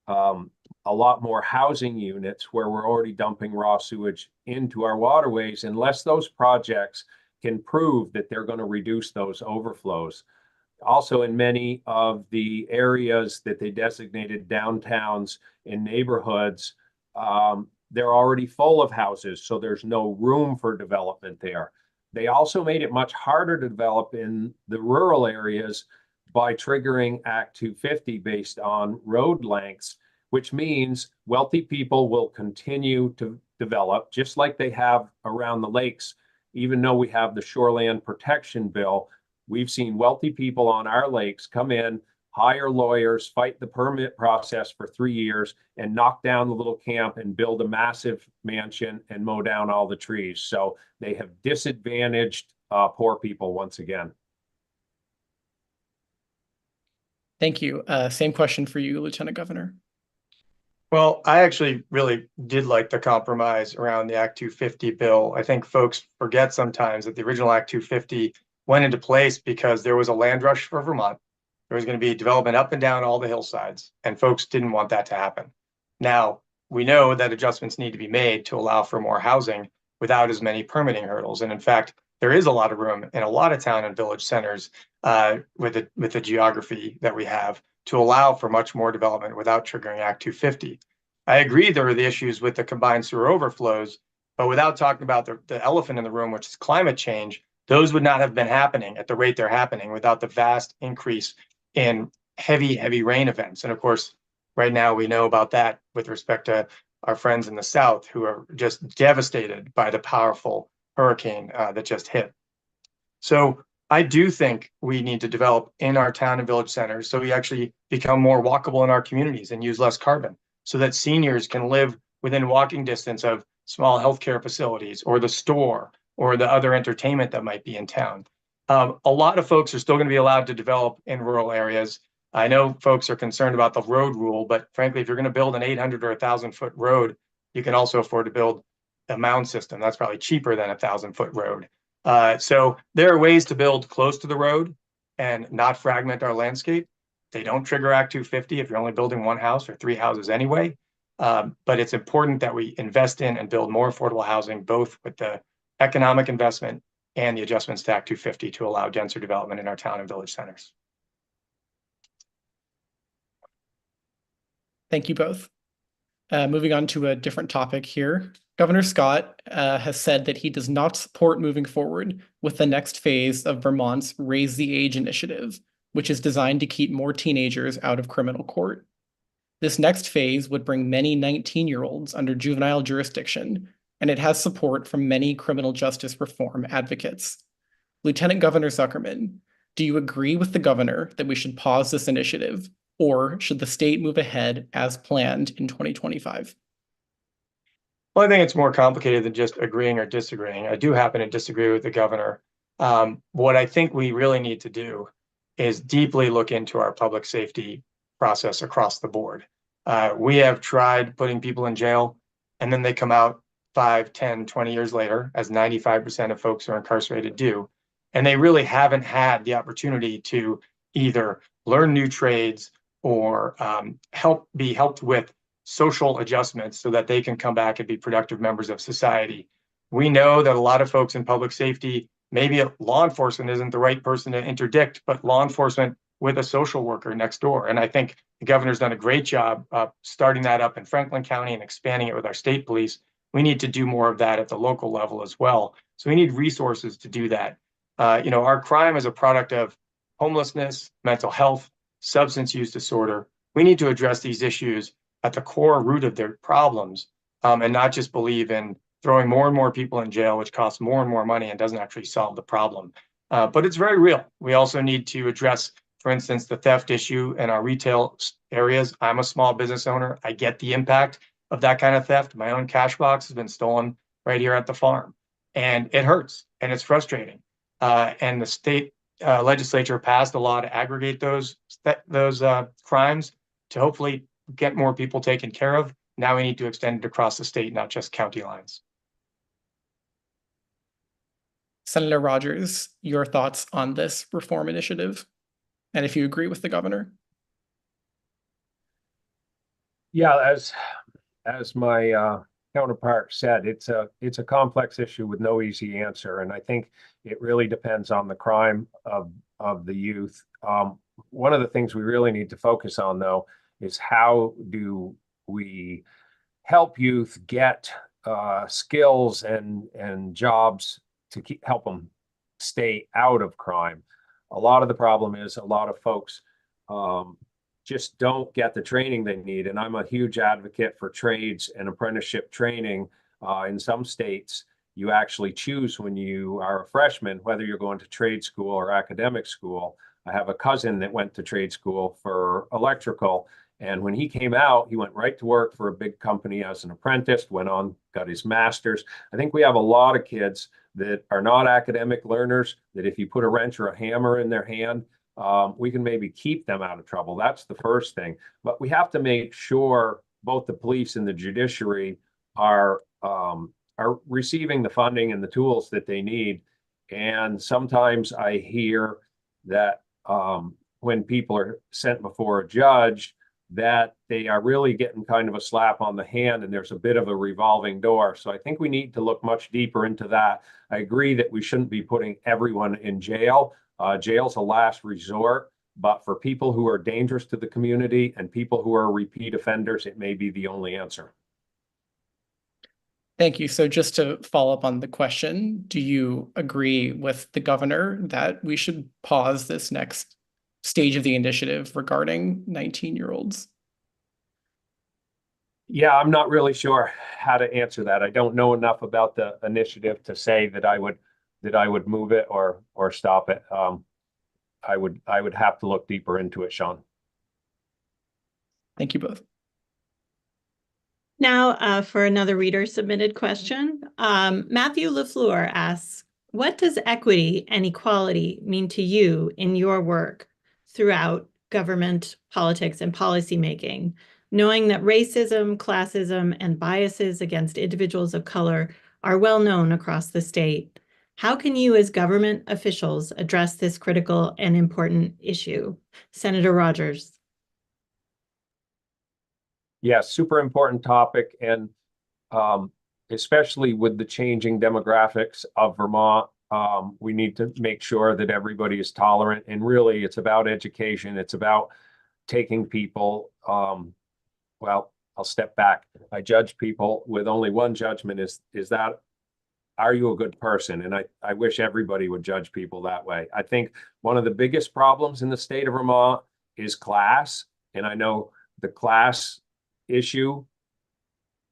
a lot more housing units where we're already dumping raw sewage into our waterways unless those projects can prove that they're going to reduce those overflows. Also, in many of the areas that they designated downtowns in neighborhoods, they're already full of houses, so there's no room for development there. They also made it much harder to develop in the rural areas by triggering Act 250 based on road lengths, which means wealthy people will continue to develop just like they have around the lakes. Even though we have the Shoreland Protection Bill, we've seen wealthy people on our lakes come in, hire lawyers, fight the permit process for 3 years, and knock down the little camp and build a massive mansion and mow down all the trees. So they have disadvantaged poor people once again. Thank you. Same question for you, Lieutenant Governor. Well, I actually really did like the compromise around the Act 250 bill. I think folks forget sometimes that the original Act 250 went into place because there was a land rush for Vermont. There was going to be development up and down all the hillsides, and folks didn't want that to happen. Now, we know that adjustments need to be made to allow for more housing without as many permitting hurdles. And in fact, there is a lot of room in a lot of town and village centers with the geography that we have to allow for much more development without triggering Act 250. I agree there are the issues with the combined sewer overflows, but without talking about the elephant in the room, which is climate change, those would not have been happening at the rate they're happening without the vast increase in heavy rain events. And of course, right now we know about that with respect to our friends in the South who are just devastated by the powerful hurricane that just hit. So I do think we need to develop in our town and village centers so we actually become more walkable in our communities and use less carbon so that seniors can live within walking distance of small healthcare facilities or the store or the other entertainment that might be in town. A lot of folks are still going to be allowed to develop in rural areas. I know folks are concerned about the road rule, but frankly, if you're going to build an 800 or 1,000-foot road, you can also afford to build a mound system. That's probably cheaper than a 1,000-foot road. So there are ways to build close to the road and not fragment our landscape. They don't trigger Act 250 if you're only building one house or 3 houses anyway. But it's important that we invest in and build more affordable housing, both with the economic investment and the adjustments to Act 250 to allow denser development in our town and village centers. Thank you both. Moving on to a different topic here. Governor Scott has said that he does not support moving forward with the next phase of Vermont's Raise the Age initiative, which is designed to keep more teenagers out of criminal court. This next phase would bring many 19-year-olds under juvenile jurisdiction, and it has support from many criminal justice reform advocates. Lieutenant Governor Zuckerman, do you agree with the governor that we should pause this initiative, or should the state move ahead as planned in 2025? Well, I think it's more complicated than just agreeing or disagreeing. I do happen to disagree with the governor. What I think we really need to do is deeply look into our public safety process across the board. We have tried putting people in jail, and then they come out 5, 10, 20 years later, as 95% of folks who are incarcerated do. And they really haven't had the opportunity to either learn new trades or be helped with social adjustments so that they can come back and be productive members of society. We know that a lot of folks in public safety, maybe law enforcement isn't the right person to interdict, but law enforcement with a social worker next door. And I think the governor's done a great job starting that up in Franklin County and expanding it with our state police. We need to do more of that at the local level as well. So we need resources to do that. Our crime is a product of homelessness, mental health, substance use disorder. We need to address these issues at the core root of their problems, and not just believe in throwing more and more people in jail, which costs more and more money and doesn't actually solve the problem. But it's very real. We also need to address, for instance, the theft issue in our retail areas. I'm a small business owner. I get the impact of that kind of theft. My own cash box has been stolen right here at the farm, and it hurts and it's frustrating. And the state legislature passed a law to aggregate those crimes to hopefully get more people taken care of. Now we need to extend it across the state, not just county lines. Senator Rodgers, your thoughts on this reform initiative, and if you agree with the governor? Yeah, as my counterpart said, it's a complex issue with no easy answer, and I think it really depends on the crime of the youth. One of the things we really need to focus on, though, is how do we help youth get skills and jobs to help them stay out of crime. A lot of the problem is a lot of folks just don't get the training they need. And I'm a huge advocate for trades and apprenticeship training. In some states, you actually choose when you are a freshman, whether you're going to trade school or academic school. I have a cousin that went to trade school for electrical. And when he came out, he went right to work for a big company as an apprentice, went on, got his master's. I think we have a lot of kids that are not academic learners, that if you put a wrench or a hammer in their hand, we can maybe keep them out of trouble. That's the first thing. But we have to make sure both the police and the judiciary are receiving the funding and the tools that they need. And sometimes I hear that when people are sent before a judge, that they are really getting kind of a slap on the hand, and there's a bit of a revolving door. So I think we need to look much deeper into that. I agree that we shouldn't be putting everyone in jail. Jail's a last resort, but for people who are dangerous to the community and people who are repeat offenders, it may be the only answer. Thank you. So just to follow up on the question, do you agree with the governor that we should pause this next stage of the initiative regarding 19-year-olds? Yeah, I'm not really sure how to answer that. I don't know enough about the initiative to say that I would move it or stop it. I would have to look deeper into it, Sean. Thank you both. Now, for another reader submitted question, Matthew LaFleur asks, what does equity and equality mean to you in your work throughout government, politics, and policymaking, knowing that racism, classism, and biases against individuals of color are well known across the state? How can you as government officials address this critical and important issue? Senator Rodgers. Yeah, super important topic. And especially with the changing demographics of Vermont, we need to make sure that everybody is tolerant. And really, it's about education. It's about taking people, well, I'll step back. I judge people with only one judgment, is that, are you a good person? And I wish everybody would judge people that way. I think one of the biggest problems in the state of Vermont is class. And I know the class issue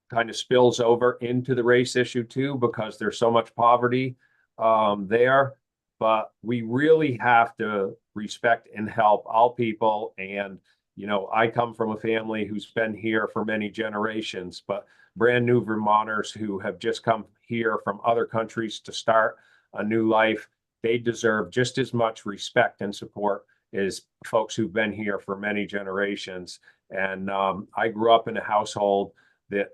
kind of spills over into the race issue too, because there's so much poverty there. But we really have to respect and help all people. And, you know, I come from a family who's been here for many generations, but brand new Vermonters who have just come here from other countries to start a new life, they deserve just as much respect and support as folks who've been here for many generations. And I grew up in a household that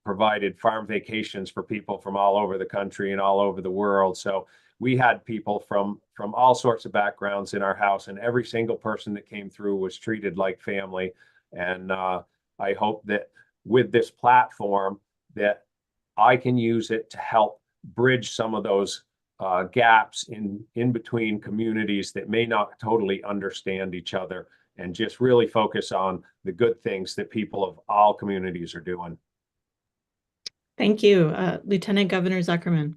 provided farm vacations for people from all over the country and all over the world. So we had people from all sorts of backgrounds in our house, and every single person that came through was treated like family. And I hope that with this platform that I can use it to help bridge some of those gaps in between communities that may not totally understand each other, and just really focus on the good things that people of all communities are doing. Thank you. Lieutenant Governor Zuckerman,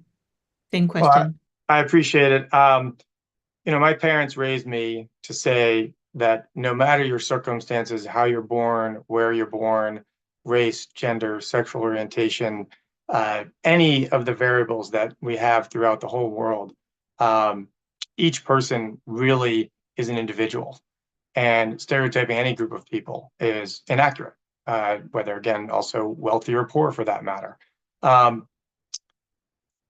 same question. Well, I appreciate it. You know, my parents raised me to say that no matter your circumstances, how you're born, where you're born, race, gender, sexual orientation, any of the variables that we have throughout the whole world. Each person really is an individual, and stereotyping any group of people is inaccurate, whether, again, also wealthy or poor for that matter. And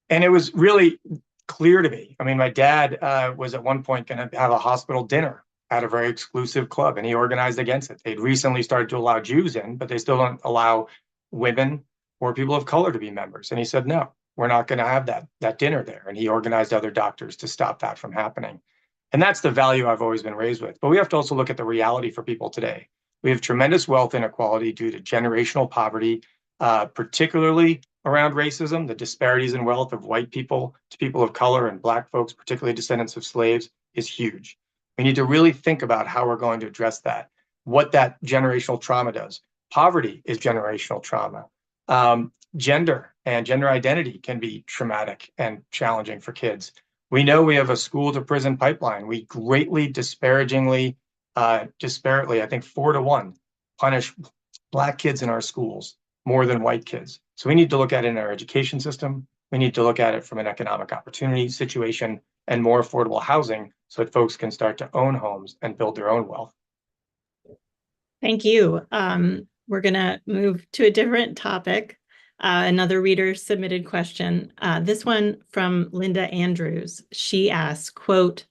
it was really clear to me. I mean, my dad was at one point going to have a hospital dinner at a very exclusive club, and he organized against it. They'd recently started to allow Jews in, but they still don't allow women or people of color to be members. And he said, no, we're not going to have that dinner there. And he organized other doctors to stop that from happening. And that's the value I've always been raised with. But we have to also look at the reality for people today. We have tremendous wealth inequality due to generational poverty, particularly around racism. The disparities in wealth of white people to people of color and Black folks, particularly descendants of slaves, is huge. We need to really think about how we're going to address that, what that generational trauma does. Poverty is generational trauma. Gender and gender identity can be traumatic and challenging for kids. We know we have a school to prison pipeline. We greatly disparately, I think 4-to-1, punish Black kids in our schools more than white kids. So we need to look at it in our education system. We need to look at it from an economic opportunity situation and more affordable housing so that folks can start to own homes and build their own wealth. Thank you. We're going to move to a different topic. Another reader submitted question. This one from Linda Andrews. She asks, quote,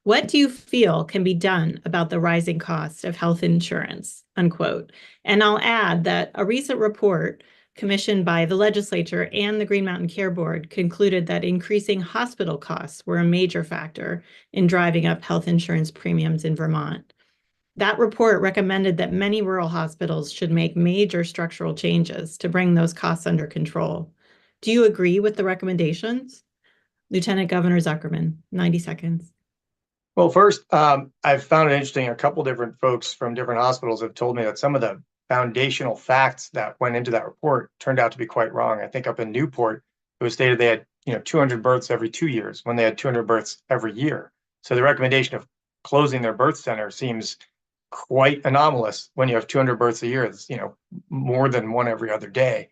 "What do you feel can be done about the rising cost of health insurance?" Unquote. And I'll add that a recent report commissioned by the legislature and the Green Mountain Care Board concluded that increasing hospital costs were a major factor in driving up health insurance premiums in Vermont. That report recommended that many rural hospitals should make major structural changes to bring those costs under control. Do you agree with the recommendations? Lieutenant Governor Zuckerman, 90 seconds. Well, first, I've found it interesting. A couple different folks from different hospitals have told me that some of the foundational facts that went into that report turned out to be quite wrong. I think up in Newport, it was stated they had 200 births every 2 years when they had 200 births every year. So the recommendation of closing their birth center seems quite anomalous when you have 200 births a year. It's more than one every other day.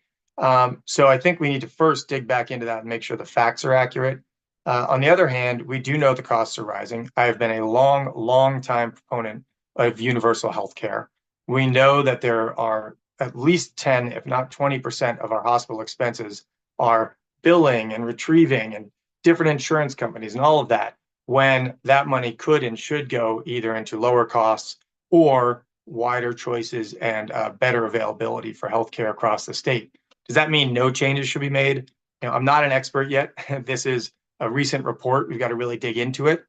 So I think we need to first dig back into that and make sure the facts are accurate. On the other hand, we do know the costs are rising. I have been a long time proponent of universal health care. We know that there are at least 10, if not 20% of our hospital expenses are billing and retrieving and different insurance companies and all of that, when that money could and should go either into lower costs or wider choices and better availability for healthcare across the state. Does that mean no changes should be made? I'm not an expert yet. This is a recent report. We've got to really dig into it.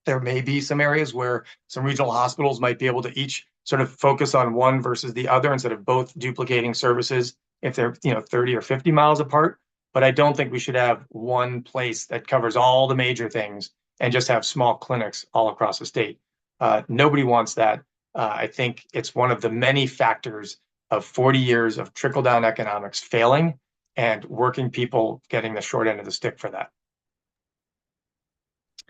There may be some areas where some regional hospitals might be able to each sort of focus on one versus the other instead of both duplicating services if they're 30 or 50 miles apart. But I don't think we should have one place that covers all the major things and just have small clinics all across the state. Nobody wants that. I think it's one of the many factors of 40 years of trickle-down economics failing and working people getting the short end of the stick for that.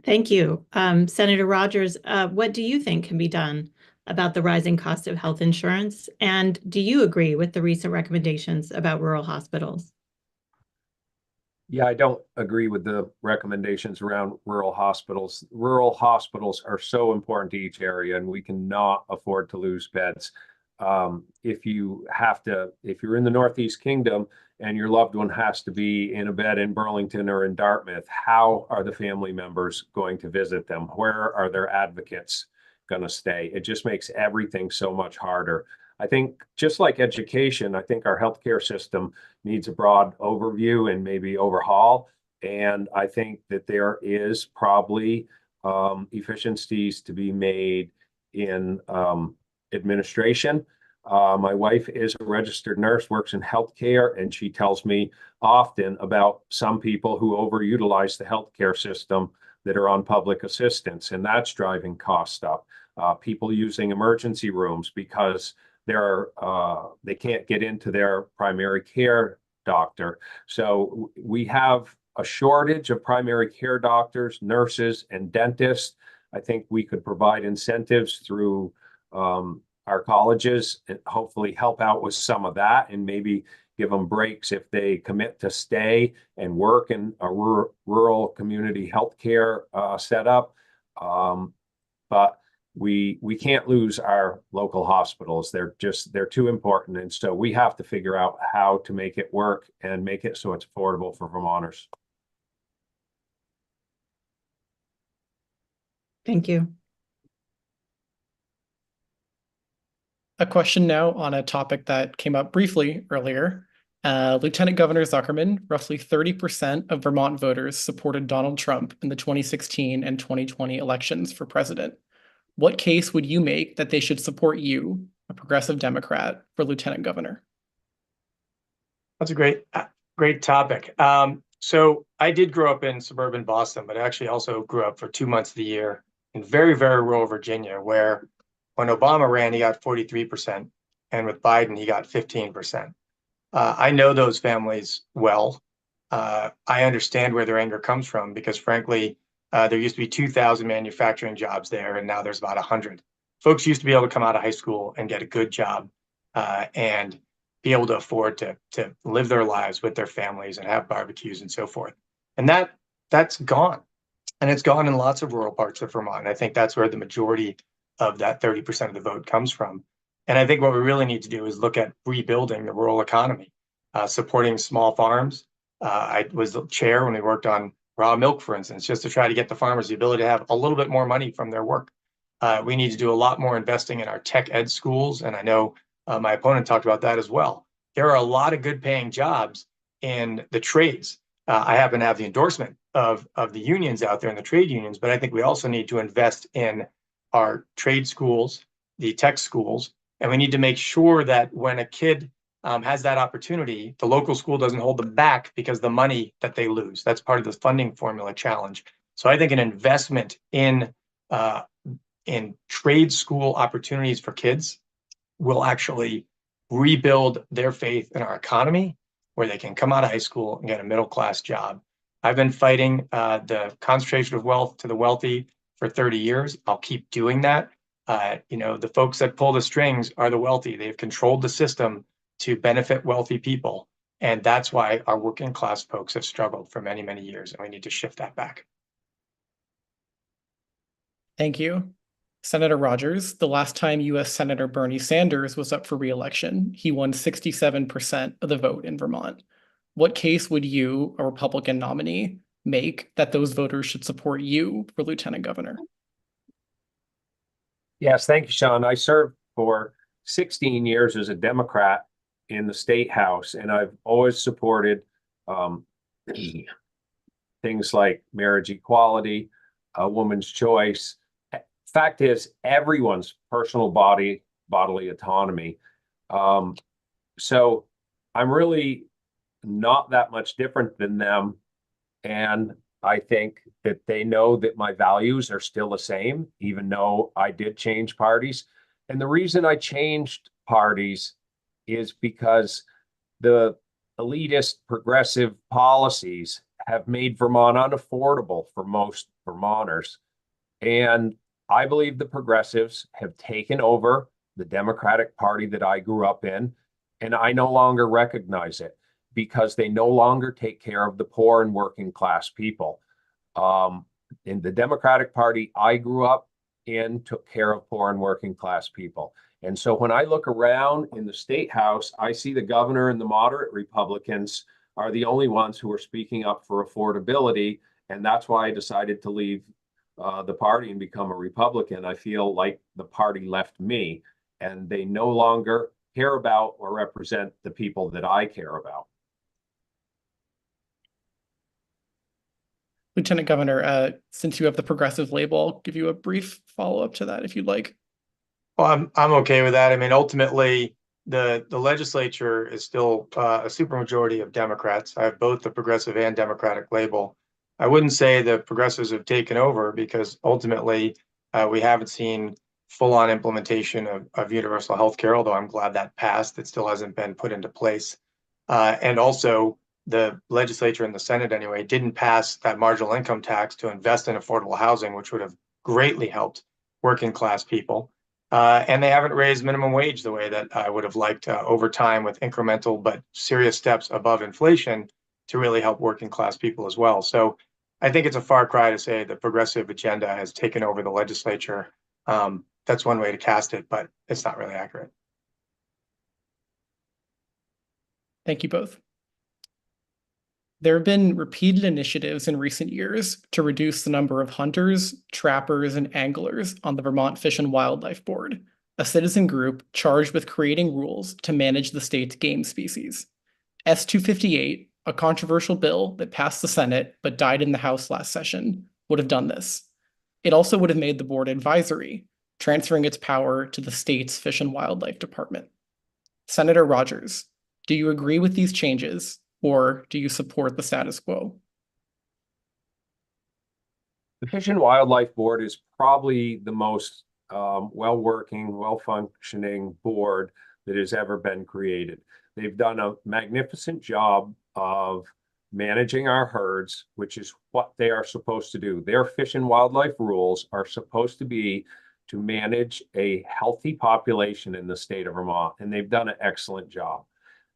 Thank you. Senator Rodgers, what do you think can be done about the rising cost of health insurance? And do you agree with the recent recommendations about rural hospitals? Yeah, I don't agree with the recommendations around rural hospitals. Rural hospitals are so important to each area, and we cannot afford to lose beds. If you're in the Northeast Kingdom and your loved one has to be in a bed in Burlington or in Dartmouth, how are the family members going to visit them? Where are their advocates going to stay? It just makes everything so much harder. I think just like education, I think our healthcare system needs a broad overview and maybe overhaul. And I think that there is probably efficiencies to be made in administration. My wife is a registered nurse, works in healthcare, and she tells me often about some people who overutilize the healthcare system that are on public assistance, and that's driving costs up. People using emergency rooms because they can't get into their primary care doctor. So we have a shortage of primary care doctors, nurses, and dentists. I think we could provide incentives through our colleges and hopefully help out with some of that, and maybe give them breaks if they commit to stay and work in a rural community healthcare setup. But we can't lose our local hospitals. They're too important. And so we have to figure out how to make it work and make it so it's affordable for Vermonters. Thank you. A question now on a topic that came up briefly earlier. Lieutenant Governor Zuckerman, roughly 30% of Vermont voters supported Donald Trump in the 2016 and 2020 elections for president. What case would you make that they should support you, a progressive Democrat, for lieutenant governor? That's a great topic. So I did grow up in suburban Boston, but I actually also grew up for 2 months of the year in very, very rural Virginia, where when Obama ran, he got 43%, and with Biden, he got 15%. I know those families well. I understand where their anger comes from because, frankly, there used to be 2,000 manufacturing jobs there, and now there's about 100. Folks used to be able to come out of high school and get a good job and be able to afford to live their lives with their families and have barbecues and so forth. And that's gone. And it's gone in lots of rural parts of Vermont. And I think that's where the majority of that 30% of the vote comes from. And I think what we really need to do is look at rebuilding the rural economy, supporting small farms. I was the chair when we worked on raw milk, for instance, just to try to get the farmers the ability to have a little bit more money from their work. We need to do a lot more investing in our tech ed schools. And I know my opponent talked about that as well. There are a lot of good paying jobs in the trades. I happen to have the endorsement of the unions out there and the trade unions, but I think we also need to invest in our trade schools, the tech schools, and we need to make sure that when a kid has that opportunity, the local school doesn't hold them back because the money that they lose. That's part of the funding formula challenge. So I think an investment in trade school opportunities for kids will actually rebuild their faith in our economy, where they can come out of high school and get a middle-class job. I've been fighting the concentration of wealth to the wealthy for 30 years. I'll keep doing that. The folks that pull the strings are the wealthy. They've controlled the system to benefit wealthy people. And that's why our working class folks have struggled for many, many years. And we need to shift that back. Thank you. Senator Rodgers, the last time U.S. Senator Bernie Sanders was up for re-election, he won 67% of the vote in Vermont. What case would you, a Republican nominee, make that those voters should support you for lieutenant governor? Yes, thank you, Sean. I served for 16 years as a Democrat in the state house, and I've always supported things like marriage equality, a woman's choice. Fact is, everyone's personal bodily autonomy. So I'm really not that much different than them. And I think that they know that my values are still the same, even though I did change parties. And the reason I changed parties is because the elitist progressive policies have made Vermont unaffordable for most Vermonters. And I believe the progressives have taken over the Democratic Party that I grew up in, and I no longer recognize it because they no longer take care of the poor and working class people. In the Democratic Party I grew up in took care of poor and working class people. And so when I look around in the state house, I see the governor and the moderate Republicans are the only ones who are speaking up for affordability. And that's why I decided to leave the party and become a Republican. I feel like the party left me, and they no longer care about or represent the people that I care about. Lieutenant Governor, since you have the progressive label, I'll give you a brief follow-up to that if you'd like. Well, I'm okay with that. I mean, ultimately, the legislature is still a supermajority of Democrats. I have both the progressive and Democratic label. I wouldn't say the progressives have taken over because ultimately we haven't seen full-on implementation of universal health care, although I'm glad that passed. It still hasn't been put into place. And also, the legislature and the Senate anyway didn't pass that marginal income tax to invest in affordable housing, which would have greatly helped working class people. And they haven't raised minimum wage the way that I would have liked over time with incremental but serious steps above inflation to really help working class people as well. So I think it's a far cry to say the progressive agenda has taken over the legislature. That's one way to cast it, but it's not really accurate. Thank you both. There have been repeated initiatives in recent years to reduce the number of hunters, trappers, and anglers on the Vermont Fish and Wildlife Board, a citizen group charged with creating rules to manage the state's game species. S-258, a controversial bill that passed the Senate but died in the House last session, would have done this. It also would have made the board advisory, transferring its power to the state's Fish and Wildlife Department. Senator Rodgers, do you agree with these changes, or do you support the status quo? The Fish and Wildlife Board is probably the most well-working, well-functioning board that has ever been created. They've done a magnificent job of managing our herds, which is what they are supposed to do. Their fish and wildlife rules are supposed to be to manage a healthy population in the state of Vermont, and they've done an excellent job.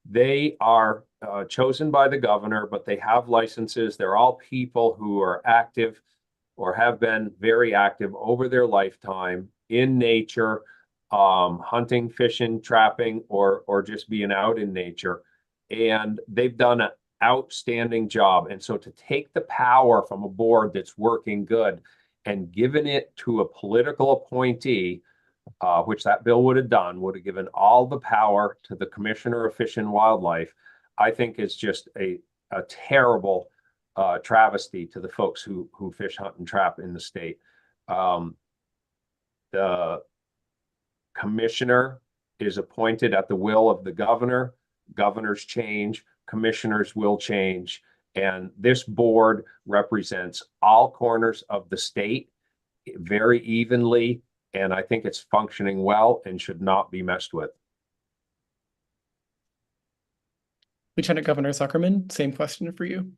They are chosen by the governor, but they have licenses. They're all people who are active or have been very active over their lifetime in nature, hunting, fishing, trapping, or just being out in nature. And they've done an outstanding job. And so to take the power from a board that's working good and given it to a political appointee, which that bill would have done, would have given all the power to the Commissioner of Fish and Wildlife, I think is just a terrible travesty to the folks who fish, hunt, and trap in the state. The commissioner is appointed at the will of the governor. Governors change, commissioners will change, and this board represents all corners of the state very evenly, and I think it's functioning well and should not be messed with. Lieutenant Governor Zuckerman, same question for you.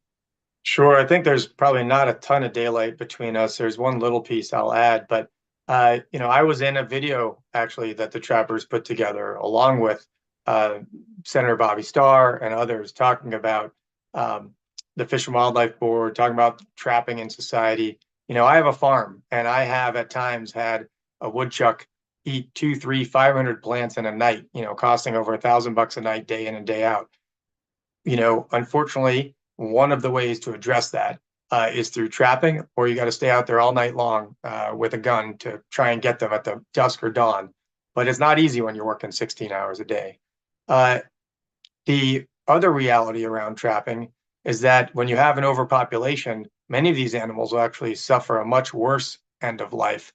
Sure. I think there's probably not a ton of daylight between us. There's one little piece I'll add, but I was in a video actually that the trappers put together along with Senator Bobby Starr and others talking about the Fish and Wildlife Board, talking about trapping in society. I have a farm, and I have at times had a woodchuck eat 200, 300, 500 plants in a night, costing over $1,000 a night, day in and day out. Unfortunately, one of the ways to address that is through trapping, or you got to stay out there all night long with a gun to try and get them at the dusk or dawn. But it's not easy when you're working 16 hours a day. The other reality around trapping is that when you have an overpopulation, many of these animals will actually suffer a much worse end of life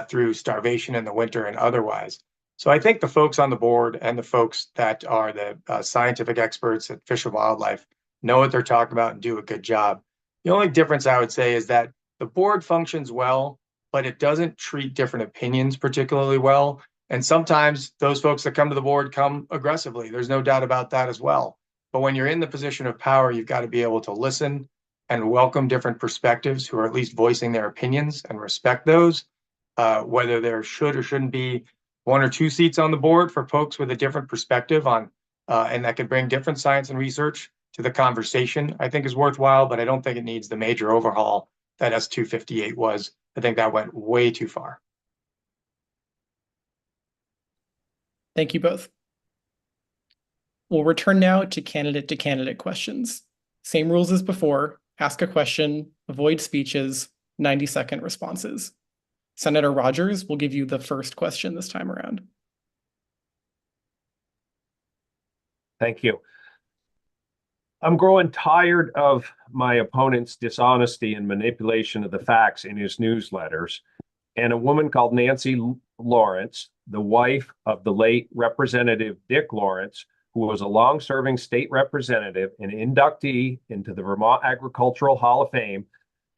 through starvation in the winter and otherwise. So I think the folks on the board and the folks that are the scientific experts at Fish and Wildlife know what they're talking about and do a good job. The only difference I would say is that the board functions well, but it doesn't treat different opinions particularly well. And sometimes those folks that come to the board come aggressively. There's no doubt about that as well. But when you're in the position of power, you've got to be able to listen and welcome different perspectives who are at least voicing their opinions and respect those, whether there should or shouldn't be 1 or 2 seats on the board for folks with a different perspective on, and that could bring different science and research to the conversation, I think is worthwhile, but I don't think it needs the major overhaul that S-258 was. I think that went way too far. Thank you both. We'll return now to candidate questions. Same rules as before. Ask a question, avoid speeches, 90-second responses. Senator Rodgers will give you the first question this time around. Thank you. I'm growing tired of my opponent's dishonesty and manipulation of the facts in his newsletters. And a woman called Nancy Lawrence, the wife of the late Representative Dick Lawrence, who was a long-serving state representative and inductee into the Vermont Agricultural Hall of Fame,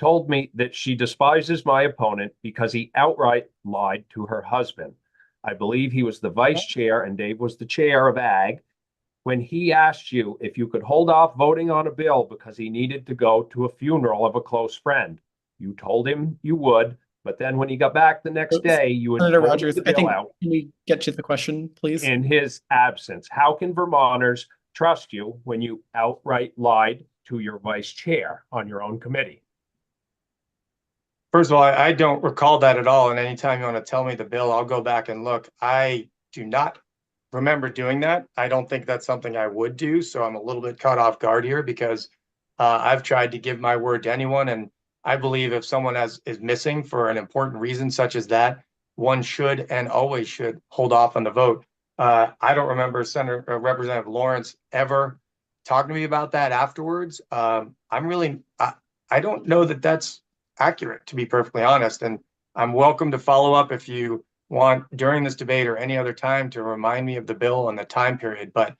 told me that she despises my opponent because he outright lied to her husband. I believe he was the vice chair and Dave was the chair of Ag. When he asked you if you could hold off voting on a bill because he needed to go to a funeral of a close friend, you told him you would, But then when he got back the next day, you would Senator pull Rodgers, the I bill think, out can we get to the question, please? in his absence. How can Vermonters trust you when you outright lied to your vice chair on your own committee? First of all, I don't recall that at all. And anytime you want to tell me the bill, I'll go back and look. I do not remember doing that. I don't think that's something I would do. So I'm a little bit caught off guard here because I've tried to give my word to anyone. And I believe if someone is missing for an important reason such as that, one should and always should hold off on the vote. I don't remember Representative Lawrence ever talking to me about that afterwards. I don't know that that's accurate, to be perfectly honest. And I'm welcome to follow up if you want during this debate or any other time to remind me of the bill and the time period. But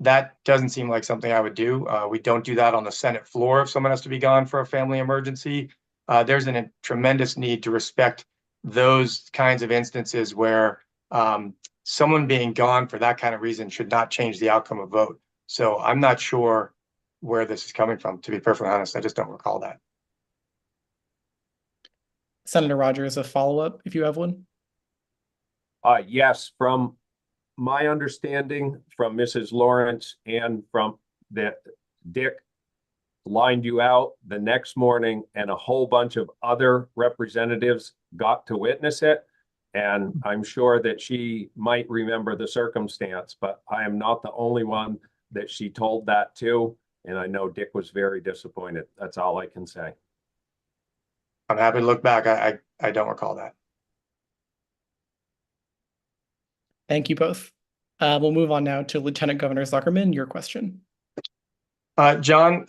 that doesn't seem like something I would do. We don't do that on the Senate floor if someone has to be gone for a family emergency. There's a tremendous need to respect those kinds of instances where someone being gone for that kind of reason should not change the outcome of vote. So I'm not sure where this is coming from, to be perfectly honest. I just don't recall that. Senator Rodgers, a follow-up, if you have one. Yes, from my understanding from Mrs. Lawrence and from that Dick lined you out the next morning and a whole bunch of other representatives got to witness it. And I'm sure that she might remember the circumstance, but I am not the only one that she told that to. And I know Dick was very disappointed. That's all I can say. I'm happy to look back. I don't recall that. Thank you both. We'll move on now to Lieutenant Governor Zuckerman, your question. John,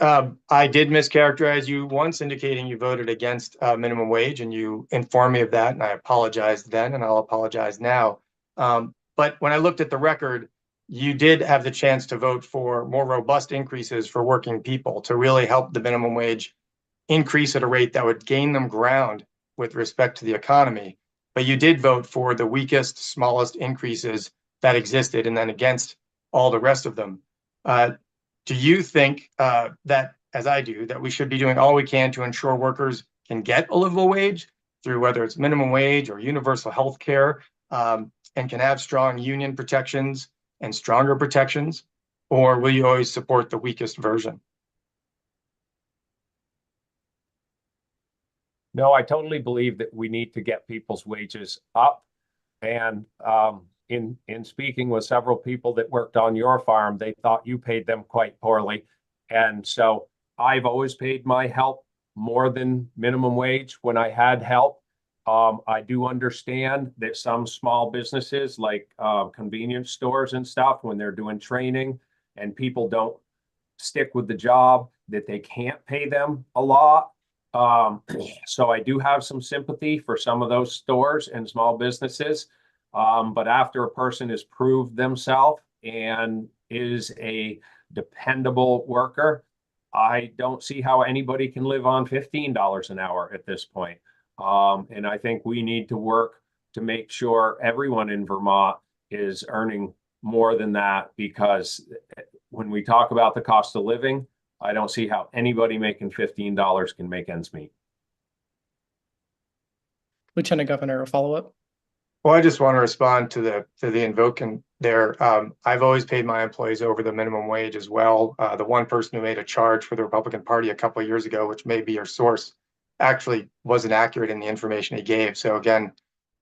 I did mischaracterize you once, indicating you voted against minimum wage, and you informed me of that, and I apologized then, and I'll apologize now. But when I looked at the record, you did have the chance to vote for more robust increases for working people to really help the minimum wage increase at a rate that would gain them ground with respect to the economy. But you did vote for the weakest, smallest increases that existed, and then against all the rest of them. Do you think that, as I do, that we should be doing all we can to ensure workers can get a livable wage through whether it's minimum wage or universal health care, and can have strong union protections and stronger protections? Or will you always support the weakest version? No, I totally believe that we need to get people's wages up. And in speaking with several people that worked on your farm, they thought you paid them quite poorly. And so I've always paid my help more than minimum wage when I had help. I do understand that some small businesses like convenience stores and stuff, when they're doing training and people don't stick with the job, that they can't pay them a lot. So I do have some sympathy for some of those stores and small businesses. But after a person has proved themselves and is a dependable worker, I don't see how anybody can live on $15 an hour at this point. And I think we need to work to make sure everyone in Vermont is earning more than that, because when we talk about the cost of living, I don't see how anybody making $15 can make ends meet. Lieutenant Governor, a follow-up. Well, I just want to respond to the invoking there. I've always paid my employees over the minimum wage as well. The one person who made a charge for the Republican Party a couple of years ago, which may be your source, actually wasn't accurate in the information he gave. So again,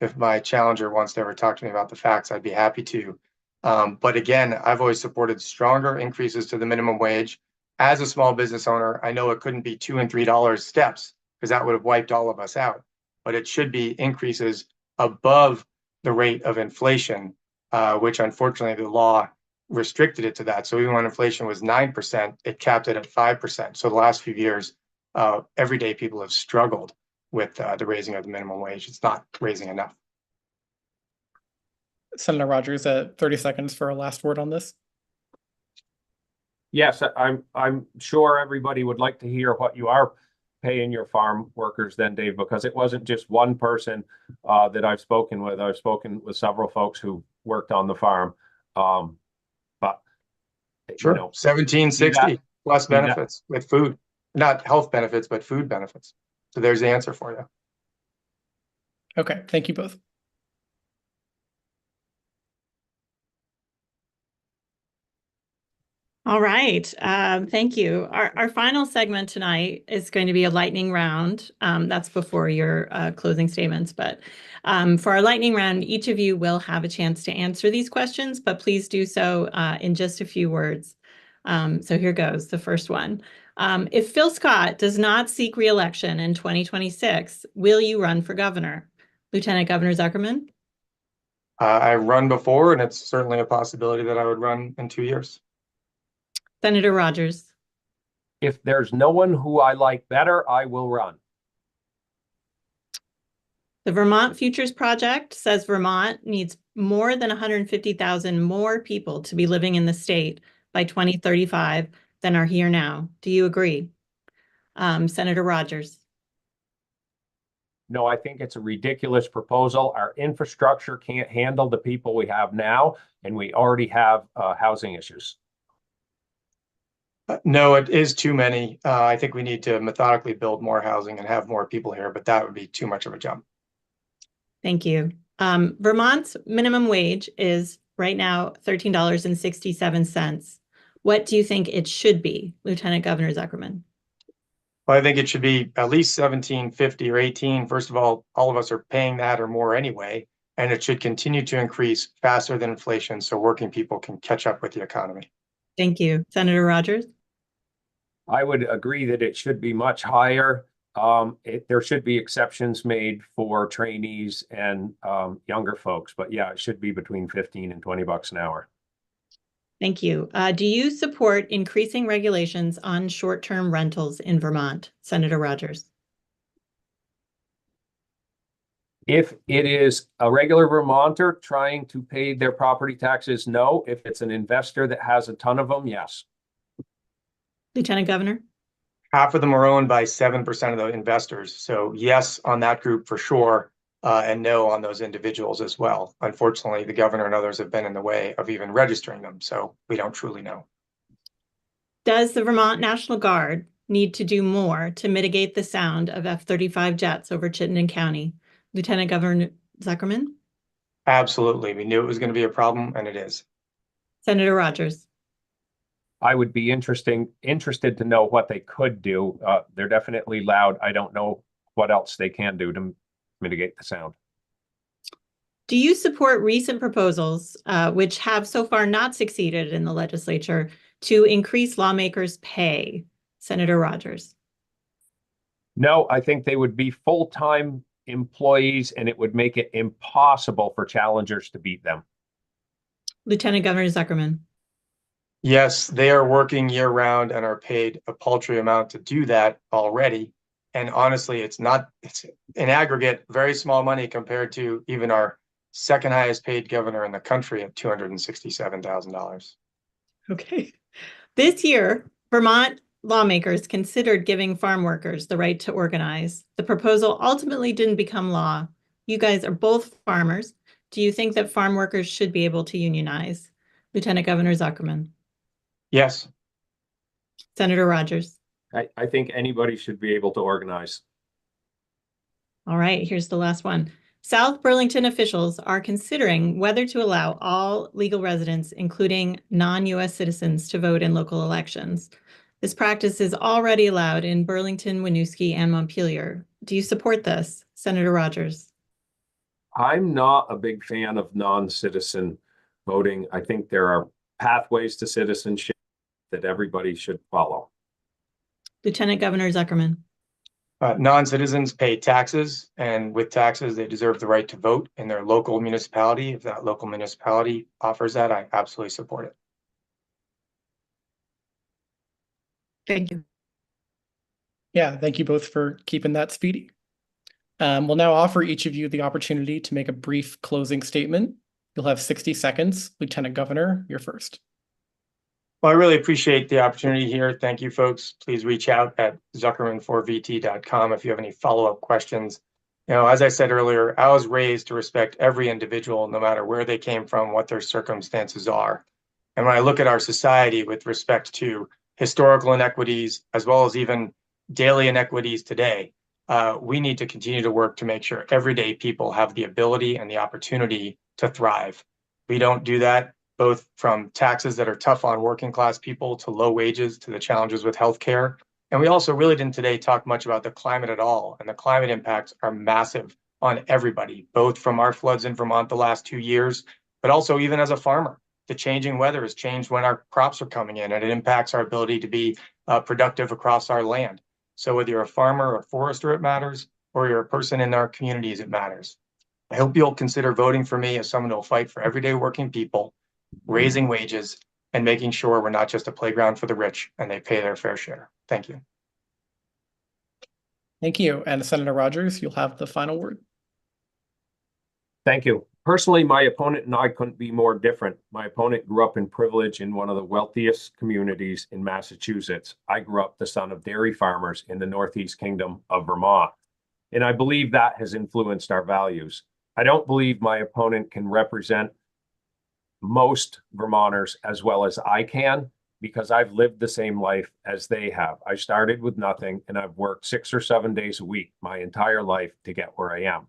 if my challenger wants to ever talk to me about the facts, I'd be happy to. But again, I've always supported stronger increases to the minimum wage. As a small business owner, I know it couldn't be $2 and $3 steps, because that would have wiped all of us out. But it should be increases above the rate of inflation, which unfortunately the law restricted it to that. So even when inflation was 9%, it capped it at 5%. So the last few years, everyday people have struggled with the raising of the minimum wage. It's not raising enough. Senator Rodgers, 30 seconds for a last word on this. Yes, I'm sure everybody would like to hear what you are paying your farm workers then, Dave, because it wasn't just one person that I've spoken with. I've spoken with several folks who worked on the farm. But sure, you know, 1760 plus benefits with food, not health benefits, but food benefits. So there's the answer for you. Okay, thank you both. All right, thank you. Our final segment tonight is going to be a lightning round. That's before your closing statements, but for our lightning round, each of you will have a chance to answer these questions, but please do so in just a few words. So here goes, the first one. If Phil Scott does not seek re-election in 2026, will you run for governor? Lieutenant Governor Zuckerman? I've run before, and it's certainly a possibility that I would run in 2 years. Senator Rodgers? If there's no one who I like better, I will run. The Vermont Futures Project says Vermont needs more than 150,000 more people to be living in the state by 2035 than are here now. Do you agree? Senator Rodgers? No, I think it's a ridiculous proposal. Our infrastructure can't handle the people we have now, and we already have housing issues. No, it is too many. I think we need to methodically build more housing and have more people here, but that would be too much of a jump. Thank you. Vermont's minimum wage is right now $13.67. What do you think it should be, Lieutenant Governor Zuckerman? Well, I think it should be at least 17.50 or 18. First of all of us are paying that or more anyway, and it should continue to increase faster than inflation so working people can catch up with the economy. Thank you. Senator Rodgers? I would agree that it should be much higher. There should be exceptions made for trainees and younger folks, but yeah, it should be between 15 and 20 bucks an hour. Thank you. Do you support increasing regulations on short-term rentals in Vermont? Senator Rodgers? If it is a regular Vermonter trying to pay their property taxes, no. If it's an investor that has a ton of them, yes. Lieutenant Governor? Half of them are owned by 7% of the investors. So yes, on that group for sure, and no on those individuals as well. Unfortunately, the governor and others have been in the way of even registering them, so we don't truly know. Does the Vermont National Guard need to do more to mitigate the sound of F-35 jets over Chittenden County? Lieutenant Governor Zuckerman? Absolutely. We knew it was going to be a problem, and it is. Senator Rodgers? I would be interested to know what they could do. They're definitely loud. I don't know what else they can do to mitigate the sound. Do you support recent proposals, which have so far not succeeded in the legislature, to increase lawmakers' pay? Senator Rodgers? No, I think they would be full-time employees, and it would make it impossible for challengers to beat them. Lieutenant Governor Zuckerman? Yes, they are working year-round and are paid a paltry amount to do that already. And honestly, it's in aggregate very small money compared to even our second highest paid governor in the country at $267,000. Okay. This year, Vermont lawmakers considered giving farm workers the right to organize. The proposal ultimately didn't become law. You guys are both farmers. Do you think that farm workers should be able to unionize? Lieutenant Governor Zuckerman? Yes. Senator Rodgers? I think anybody should be able to organize. All right, here's the last one. South Burlington officials are considering whether to allow all legal residents, including non-U.S. citizens, to vote in local elections. This practice is already allowed in Burlington, Winooski, and Montpelier. Do you support this? Senator Rodgers? I'm not a big fan of non-citizen voting. I think there are pathways to citizenship that everybody should follow. Lieutenant Governor Zuckerman? Non-citizens pay taxes, and with taxes, they deserve the right to vote in their local municipality. If that local municipality offers that, I absolutely support it. Thank you. Yeah, thank you both for keeping that speedy. We'll now offer each of you the opportunity to make a brief closing statement. You'll have 60 seconds. Lieutenant Governor, you're first. Well, I really appreciate the opportunity here. Thank you, folks. Please reach out at zuckerman4vt.com if you have any follow-up questions. You know, as I said earlier, I was raised to respect every individual, no matter where they came from, what their circumstances are. And when I look at our society with respect to historical inequities, as well as even daily inequities today, we need to continue to work to make sure everyday people have the ability and the opportunity to thrive. We don't do that, both from taxes that are tough on working class people to low wages to the challenges with healthcare. And we also really didn't today talk much about the climate at all. And the climate impacts are massive on everybody, both from our floods in Vermont the last 2 years, but also even as a farmer. The changing weather has changed when our crops are coming in, and it impacts our ability to be productive across our land. So whether you're a farmer or a forester, it matters, or you're a person in our communities, it matters. I hope you'll consider voting for me as someone who will fight for everyday working people, raising wages, and making sure we're not just a playground for the rich and they pay their fair share. Thank you. Thank you. And Senator Rodgers, you'll have the final word. Thank you. Personally, my opponent and I couldn't be more different. My opponent grew up in privilege in one of the wealthiest communities in Massachusetts. I grew up the son of dairy farmers in the Northeast Kingdom of Vermont, and I believe that has influenced our values. I don't believe my opponent can represent most Vermonters as well as I can, because I've lived the same life as they have. I started with nothing, and I've worked 6 or 7 days a week my entire life to get where I am.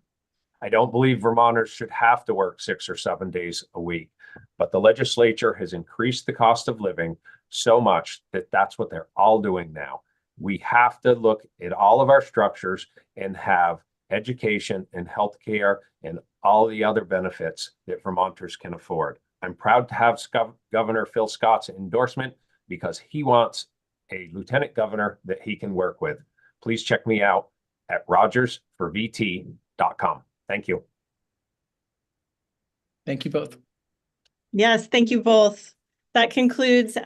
I don't believe Vermonters should have to work 6 or 7 days a week, but the legislature has increased the cost of living so much that that's what they're all doing now. We have to look at all of our structures and have education and healthcare and all the other benefits that Vermonters can afford. I'm proud to have Governor Phil Scott's endorsement because he wants a lieutenant governor that he can work with. Please check me out at rodgersforvt.com. Thank you. Thank you both. Yes, thank you both. That concludes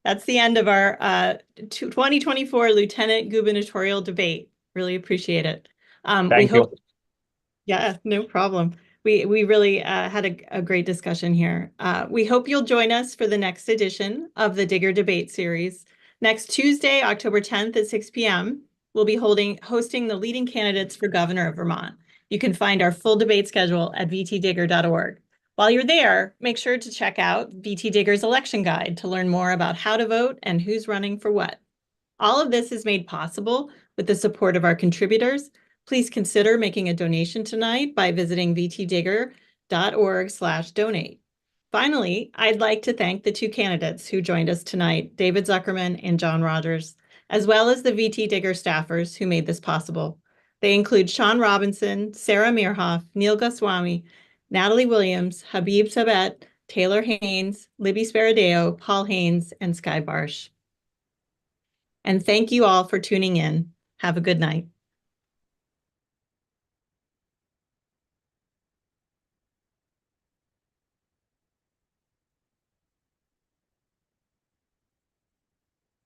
that's the end of our 2024 Lieutenant Gubernatorial debate. Really appreciate it. Thank you. Yeah, no problem. We really had a great discussion here. We hope you'll join us for the next edition of the Digger Debate Series. Next Tuesday, October 10th at 6 p.m., we'll be hosting the leading candidates for governor of Vermont. You can find our full debate schedule at VTDigger.org. While you're there, make sure to check out VTDigger's election guide to learn more about how to vote and who's running for what. All of this is made possible with the support of our contributors. Please consider making a donation tonight by visiting vtdigger.org/donate. Finally, I'd like to thank the 2 candidates who joined us tonight, David Zuckerman and John Rodgers, as well as the VTDigger staffers who made this possible. They include Sean Robinson, Sarah Meerhoff, Neil Goswami, Natalie Williams, Habib Sabet, Taylor Haynes, Libby Sparadeo, Paul Haynes, and Sky Barsh. And thank you all for tuning in. Have a good night.